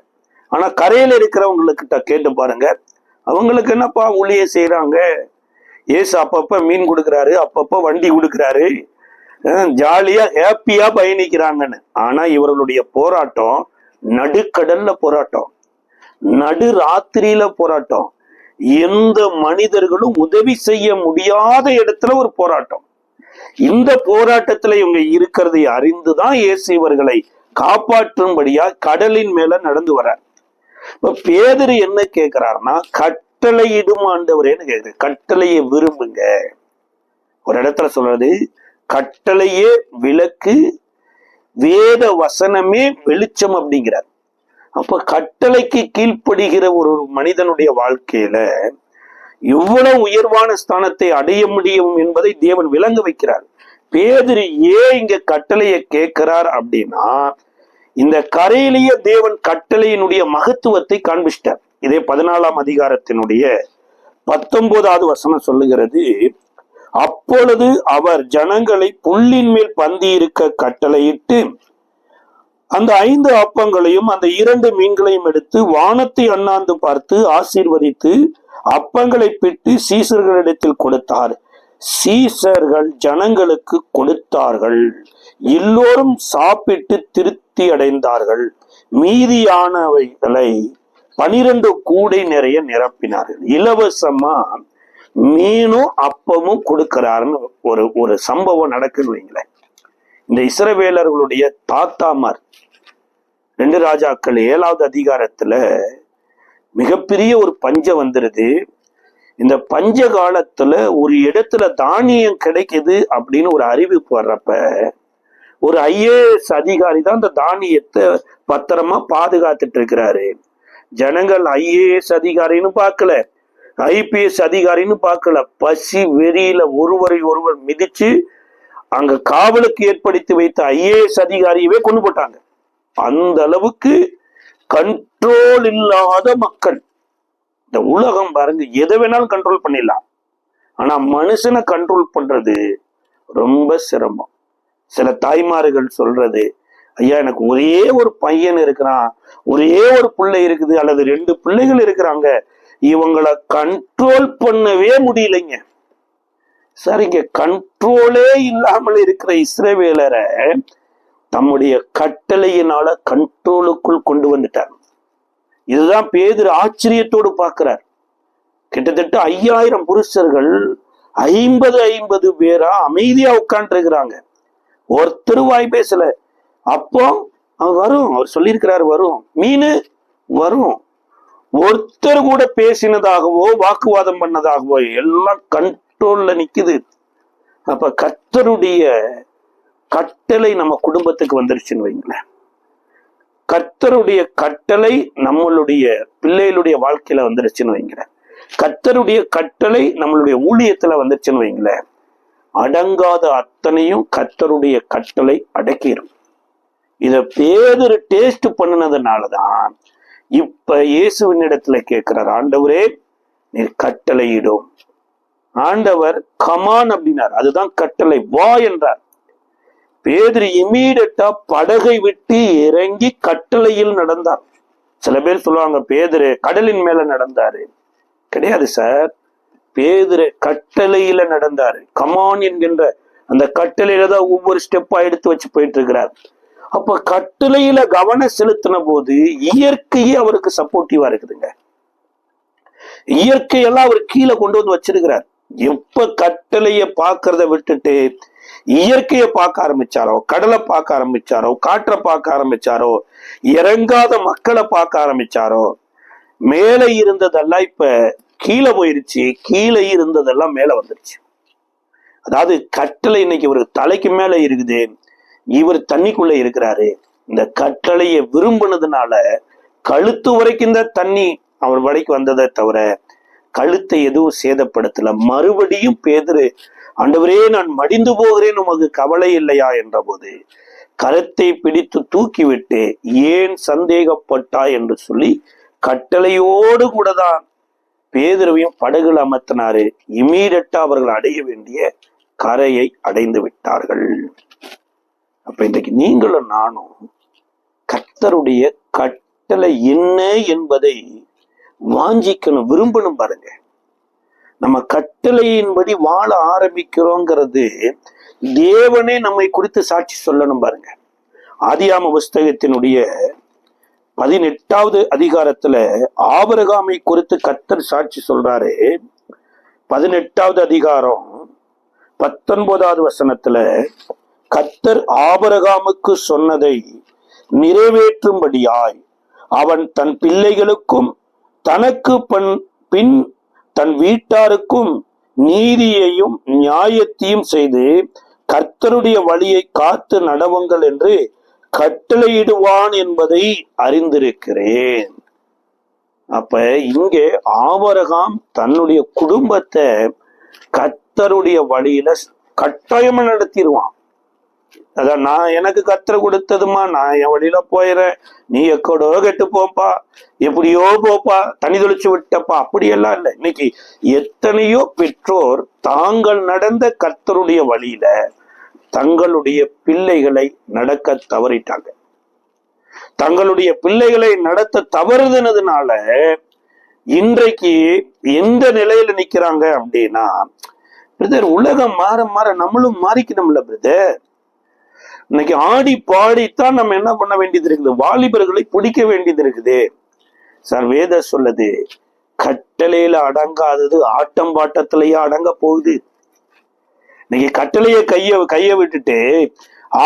ஆனா கரையில இருக்கிறவங்களுக்கிட்ட கேட்டு பாருங்க, அவங்களுக்கு என்னப்பா ஊழிய செய்யறாங்க, ஏசு அப்பப்ப மீன் கொடுக்குறாரு, அப்பப்ப வண்டி கொடுக்குறாரு, ஜாலியா ஹாப்பியா பயணிக்கிறாங்கன்னு. ஆனா இவர்களுடைய போராட்டம் நடுக்கடல்ல போராட்டம், நடு ராத்திரியில போராட்டம், எந்த மனிதர்களும் உதவி செய்ய முடியாத இடத்துல ஒரு போராட்டம். இந்த போராட்டத்துல இவங்க இருக்கிறதை அறிந்துதான் இயேசு இவர்களை காப்பாற்றும்படியா கடலின் மேல நடந்து வர்றார். இப்ப பேதுரு என்ன கேட்கிறாருன்னா, கட்டளையிடும் ஆண்டவரேன்னு கேட்குற. கட்டளையை விரும்புங்க. ஒரு இடத்துல சொல்றது, கட்டளையே விளக்கு, வேத வசனமே வெளிச்சம் அப்படிங்கிறார். அப்ப கட்டளைக்கு கீழ்ப்படுகிற ஒரு மனிதனுடைய வாழ்க்கையில எவ்வளவு உயர்வான ஸ்தானத்தை அடைய முடியும் என்பதை தேவன் விளங்க வைக்கிறார். பேதுரு ஏன் இங்க கட்டளையை கேட்கிறார் அப்படின்னா, இந்த கரையிலேயே தேவன் கட்டளையினுடைய மகத்துவத்தை காண்பிச்சிட்டார். இதே 14ஆம் அதிகாரத்தினுடைய 19வது வசனம் சொல்லுகிறது, அப்பொழுது அவர் ஜனங்களை புல்லின் மேல் பந்தி இருக்க கட்டளையிட்டு அந்த 5 அப்பங்களையும் அந்த 2 மீன்களையும் எடுத்து வானத்தை அண்ணாந்து பார்த்து ஆசீர்வதித்து அப்பங்களை பிட்டு சீசர்களிடத்தில் கொடுத்தார். சீசர்கள் ஜனங்களுக்கு கொடுத்தார்கள். எல்லோரும் சாப்பிட்டு திருப்தி அடைந்தார்கள். மீதியானவைகளை 12 கூடை நிறைய நிரப்பினார்கள். இலவசமா மீனும் அப்பமும் கொடுக்கிறாருன்னு ஒரு சம்பவம் நடக்குன்னு வைங்களேன். இந்த இஸ்ரவேலர்களுடைய தாத்தாமார் 2 ராஜாக்கள் 7வது அதிகாரத்துல மிகப்பெரிய ஒரு பஞ்சம் வந்துருது. இந்த பஞ்ச காலத்துல ஒரு இடத்துல தானியம் கிடைக்குது அப்படின்னு ஒரு அறிவிப்பு வர்றப்ப ஒரு IAS அதிகாரி தான் அந்த தானியத்தை பத்திரமா பாதுகாத்துட்டு இருக்கிறாரு. ஜனங்கள் IAS அதிகாரின்னு பார்க்கல, IPS அதிகாரின்னு பார்க்கல, பசி வெறியில ஒருவரை ஒருவர் மிதிச்சு அங்க காவலுக்கு ஏற்படுத்தி வைத்த IAS அதிகாரியவே கொண்டு போட்டாங்க. அந்த அளவுக்கு கண்ட்ரோல் இல்லாத மக்கள். இந்த உலகம் பாருங்க, எதை வேணாலும் கண்ட்ரோல் பண்ணிடலாம், ஆனா மனுஷனை கண்ட்ரோல் பண்றது ரொம்ப சிரமம். சில தாய்மார்கள் சொல்றது, ஐயா எனக்கு ஒரே ஒரு பையன் இருக்கிறான், ஒரே ஒரு பிள்ளை இருக்குது, அல்லது 2 பிள்ளைகள் இருக்கிறாங்க, இவங்களை கண்ட்ரோல் பண்ணவே முடியலைங்க. சரிங்க, கண்ட்ரோலே இல்லாமல் இருக்கிற இஸ்ரவேலரை தம்முடைய கட்டளையினால கண்ட்ரோலுக்குள் கொண்டு வந்துட்டார். இதுதான் பேதுரு ஆச்சரியத்தோடு பார்க்கிறார். கிட்டத்தட்ட 5000 புருஷர்கள் 50 பேரா அமைதியா உட்கார்ந்து இருக்கிறாங்க. ஒருத்தர் வாய் பேசல. அப்போ வரும், அவர் சொல்லியிருக்கிறார், வரும் மீன் வரும். ஒருத்தர் கூட பேசினதாகவோ வாக்குவாதம் பண்ணதாகவோ எல்லாம் கண்ட்ரோல்ல நிக்குது. அப்ப கர்த்தருடைய கட்டளை நம்ம குடும்பத்துக்கு வந்துருச்சுன்னு வைங்களேன். கர்த்தருடைய கட்டளை நம்மளுடைய பிள்ளைகளுடைய வாழ்க்கையில வந்துருச்சுன்னு வைங்களேன். கர்த்தருடைய கட்டளை நம்மளுடைய ஊழியத்துல வந்துருச்சுன்னு வைங்களேன். அடங்காத அத்தனையும் கர்த்தருடைய கட்டளை அடக்கிடும். இத பேதுரு டேஸ்ட் பண்ணினதுனாலதான் இப்ப இயேசுவின் இடத்துல கேட்கிறார், ஆண்டவரே நீர் கட்டளையிடும். ஆண்டவர் கமான் அப்படின்னார், அதுதான் கட்டளை, வா என்றார். பேதுரு இமீடியட்டா படகை விட்டு இறங்கி கட்டளையில் நடந்தார். சில பேர் சொல்லுவாங்க பேதுரு கடலின் மேல நடந்தாரு. கிடையாது சார், பேதுரு கட்டளையில நடந்தாரு. கமான் என்கின்ற அந்த கட்டளையில தான் ஒவ்வொரு ஸ்டெப்பா எடுத்து வச்சு போயிட்டு இருக்கிறார். அப்ப கட்டளையில கவனம் செலுத்தின போது இயற்கையே அவருக்கு சப்போர்ட்டிவா இருக்குதுங்க. இயற்கையெல்லாம் அவர் கீழே கொண்டு வந்து வச்சிருக்கிறார். எப்ப கட்டளைய பார்க்கறத விட்டுட்டு இயற்கையை பார்க்க ஆரம்பிச்சாரோ, கடலை பார்க்க ஆரம்பிச்சாரோ, காற்றை பார்க்க ஆரம்பிச்சாரோ, இறங்காத மக்களை பார்க்க ஆரம்பிச்சாரோ, மேலே இருந்ததெல்லாம் இப்ப கீழே போயிருச்சு, கீழே இருந்ததெல்லாம் மேல வந்துருச்சு. அதாவது கட்டளை இன்னைக்கு ஒரு தலைக்கு மேல இருக்குது, இவர் தண்ணிக்குள்ள இருக்கிறாரு. இந்த கட்டளையை விரும்பினதுனால கழுத்து வரைக்கும் இந்த தண்ணி அவர் வழிக்கு வந்ததை தவிர கழுத்தை எதுவும் சேதப்படுத்தல. மறுபடியும் பேதுரு, ஆண்டவரே நான் மடிந்து போகிறேன், உமக்கு கவலை இல்லையா என்ற போது கரத்தை பிடித்து தூக்கிவிட்டு ஏன் சந்தேகப்பட்டாய் என்று சொல்லி கட்டளையோடு கூட தான் பேதுருவையும் படகுல அமர்த்தினாரு. இமீடியட்டா அவர்கள் அடைய வேண்டிய கரையை அடைந்து விட்டார்கள். அப்ப இன்றைக்கு நீங்களும் நானும் கர்த்தருடைய கட்டளை என்ன என்பதை வாஞ்சிக்கணும், விரும்பணும். பாருங்க, நம்ம கட்டளையின்படி வாழ ஆரம்பிக்கிறோங்கிறது தேவனே நம்மை குறித்து சாட்சி சொல்லணும். பாருங்க, ஆதியாம புஸ்தகத்தினுடைய 18வது அதிகாரத்துல ஆபிரகாமை குறித்து கர்த்தர் சாட்சி சொல்றாரு. 18வது அதிகாரம் 19வது வசனத்துல கர்த்தர் ஆபிரகாமுக்கு சொன்னதை நிறைவேற்றும்படியாய் அவன் தன் பிள்ளைகளுக்கும் தனக்கு பின் தன் வீட்டாருக்கும் நீதியையும் நியாயத்தையும் செய்து கர்த்தருடைய வழியை காத்து நடவுங்கள் என்று கட்டளையிடுவான் என்பதை அறிந்திருக்கிறேன். அப்ப இங்கே ஆபிரகாம் தன்னுடைய குடும்பத்தை கர்த்தருடைய வழியில கட்டாயமா நடத்திடுவான். அதான், நான் எனக்கு கர்த்தர் கொடுத்ததுமா, நான் என் வழியில போயிறேன், நீ எக்கடோ கெட்டு போப்பா, எப்படியோ போப்பா, தனி தொழிச்சு விட்டப்பா, அப்படியெல்லாம் இல்லை. இன்னைக்கு எத்தனையோ பெற்றோர் தாங்கள் நடந்த கர்த்தருடைய வழியில தங்களுடைய பிள்ளைகளை நடக்க தவறிட்டாங்க. தங்களுடைய பிள்ளைகளை நடத்த தவறுதுனதுனால இன்றைக்கு எந்த நிலையில நிக்கிறாங்க அப்படின்னா, பிரதர் உலகம் மாற மாற நம்மளும் மாறிக்கணும்ல பிரதர். இன்னைக்கு ஆடி பாடித்தான் நம்ம என்ன பண்ண வேண்டியது இருக்குது, வாலிபர்களை பிடிக்க வேண்டியது இருக்குது. சார் வேத சொல்லுது, கட்டளையில அடங்காதது ஆட்டம் பாட்டத்திலேயே அடங்க போகுது. இன்னைக்கு கட்டளைய கைய விட்டுட்டு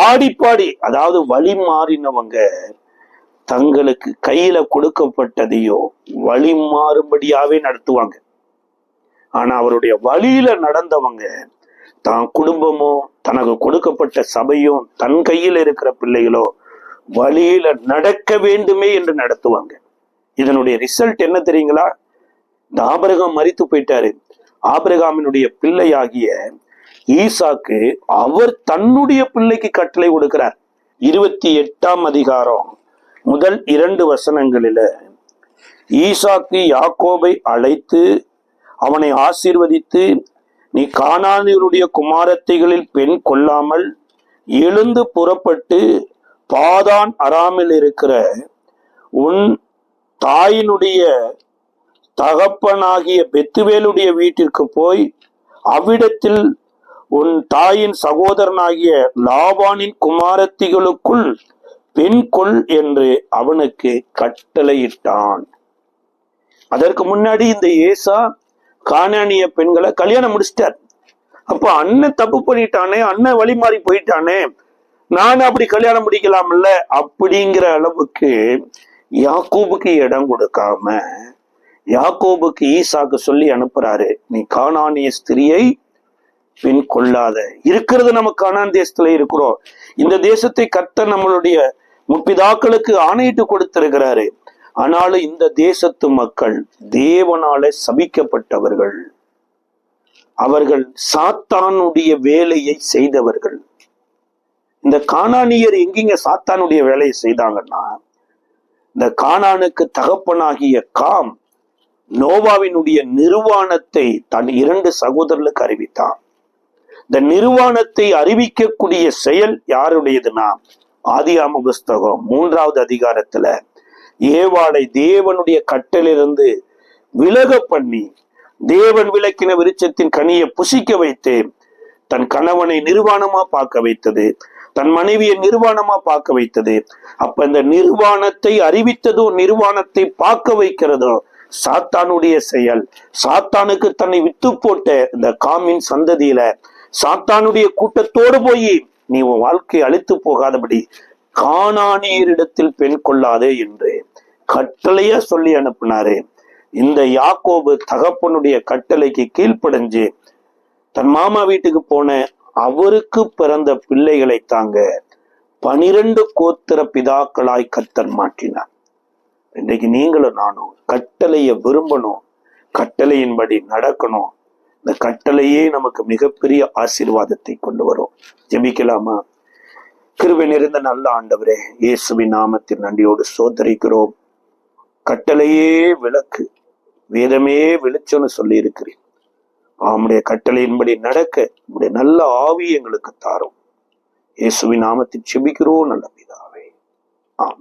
ஆடிப்பாடி, அதாவது வழி மாறினவங்க தங்களுக்கு கையில கொடுக்கப்பட்டதையோ வழி மாறும்படியாவே நடத்துவாங்க. ஆனா அவருடைய வழியில நடந்தவங்க தான் குடும்பமோ தனக்கு கொடுக்கப்பட்ட சபையும் தன் கையில இருக்கிற பிள்ளைகளோ வழியில நடக்க வேண்டுமே என்று நடத்துவாங்க. இதனுடைய ரிசல்ட் என்ன தெரியுங்களா? இந்த ஆபிரகாம் மரித்து போயிட்டாரு. ஆபிரகாமினுடைய பிள்ளையாகிய ஈசாக்கு அவர் தன்னுடைய பிள்ளைக்கு கட்டளை கொடுக்கிறார். 28ஆம் அதிகாரம் முதல் 2 வசனங்களில ஈசாக்கு யாக்கோபை அழைத்து அவனை ஆசீர்வதித்து, நீ கானானியருடைய குமாரத்திகளில் பெண் கொள்ளாமல் எழுந்து புறப்பட்டு பாதான் அராமில் இருக்கிற உன் தாயினுடைய தகப்பனாகிய பெத்துவேலுடைய வீட்டிற்கு போய் அவ்விடத்தில் உன் தாயின் சகோதரனாகிய லாபானின் குமாரத்திகளுக்குள் பெண் கொள் என்று அவனுக்கு கட்டளையிட்டான். அதற்கு முன்னாடி இந்த ஏசா கானானிய பெண்களை கல்யாணம் முடிச்சிட்டார். அப்ப அண்ணன் தப்பு பண்ணிட்டானே, அண்ணன் வழி மாறி போயிட்டானே, நான் அப்படி கல்யாணம் முடிக்கலாம்ல அப்படிங்கிற அளவுக்கு யாக்கோபுக்கு இடம் கொடுக்காம யாக்கோபுக்கு ஈசாக்கு சொல்லி அனுப்புறாரு, நீ கானானிய ஸ்திரியை பெண் கொள்ளாத. இருக்கிறது நம்ம கானான் தேசத்துல இருக்கிறோம். இந்த தேசத்தை கர்த்தர் நம்மளுடைய முற்பிதாக்களுக்கு ஆணையிட்டு கொடுத்திருக்கிறாரு. ஆனாலும் இந்த தேசத்து மக்கள் தேவனால சபிக்கப்பட்டவர்கள். அவர்கள் சாத்தானுடைய வேலையை செய்தவர்கள். இந்த கானானியர் எங்கீங்க சாத்தானுடைய வேலையை செய்தாங்கன்னா, இந்த கானானுக்கு தகப்பனாகிய காம் நோவாவினுடைய நிர்வாணத்தை தன் 2 சகோதரர்களுக்கு அறிவித்தான். இந்த நிர்வாணத்தை அறிவிக்கக்கூடிய செயல் யாருடையதுன்னா, ஆதியாம புஸ்தகம் 3வது அதிகாரத்துல ஏவாளை தேவனுடைய கட்டளிலிருந்து விலக பண்ணி தேவன் விலக்கின விருட்சத்தின் கனியை புசிக்க வைத்து தன் கணவனை நிர்வாணமா பார்க்க வைத்தது, தன் மனைவியை நிர்வாணமா பார்க்க வைத்தது. அப்ப இந்த நிர்வாணத்தை அறிவித்ததோ நிர்வாணத்தை பார்க்க வைக்கிறதோ சாத்தானுடைய செயல். சாத்தானுக்கு தன்னை வித்து போட்ட இந்த காமின் சந்ததியில சாத்தானுடைய கூட்டத்தோடு போய் நீ உன் வாழ்க்கையை அழித்து போகாதபடி கானானியரிடத்தில் பெண் கொள்ளாதே என்று கட்டளையா சொல்லி அனுப்பினாரு. இந்த யாக்கோபு தகப்பனுடைய கட்டளைக்கு கீழ்ப்படைஞ்சு தன் மாமா வீட்டுக்கு போன அவருக்கு பிறந்த பிள்ளைகளை தாங்க 12 கோத்திர பிதாக்களாய் கர்த்தர் மாற்றினார். இன்னைக்கு நீங்களும் நானும் கட்டளையை விரும்பணும், கட்டளையின்படி நடக்கணும். இந்த கட்டளையே நமக்கு மிகப்பெரிய ஆசீர்வாதத்தை கொண்டு வரும். ஜெபிக்கலாமா? கிருபை நிறைந்த நல்ல ஆண்டவரே, இயேசுவின் நாமத்தில் நன்றியோடு ஸ்தோத்திரிக்கிறோம். கட்டளையே விளக்கு, வேதமே வெளிச்சம்னு சொல்லி இருக்கிறேன். அவனுடைய கட்டளையின்படி நடக்க உம்முடைய நல்ல ஆவி எங்களுக்கு தாரும். இயேசுவின் நாமத்தில் ஜெபிக்கிறோம் நல்ல பிதாவே, ஆமென்.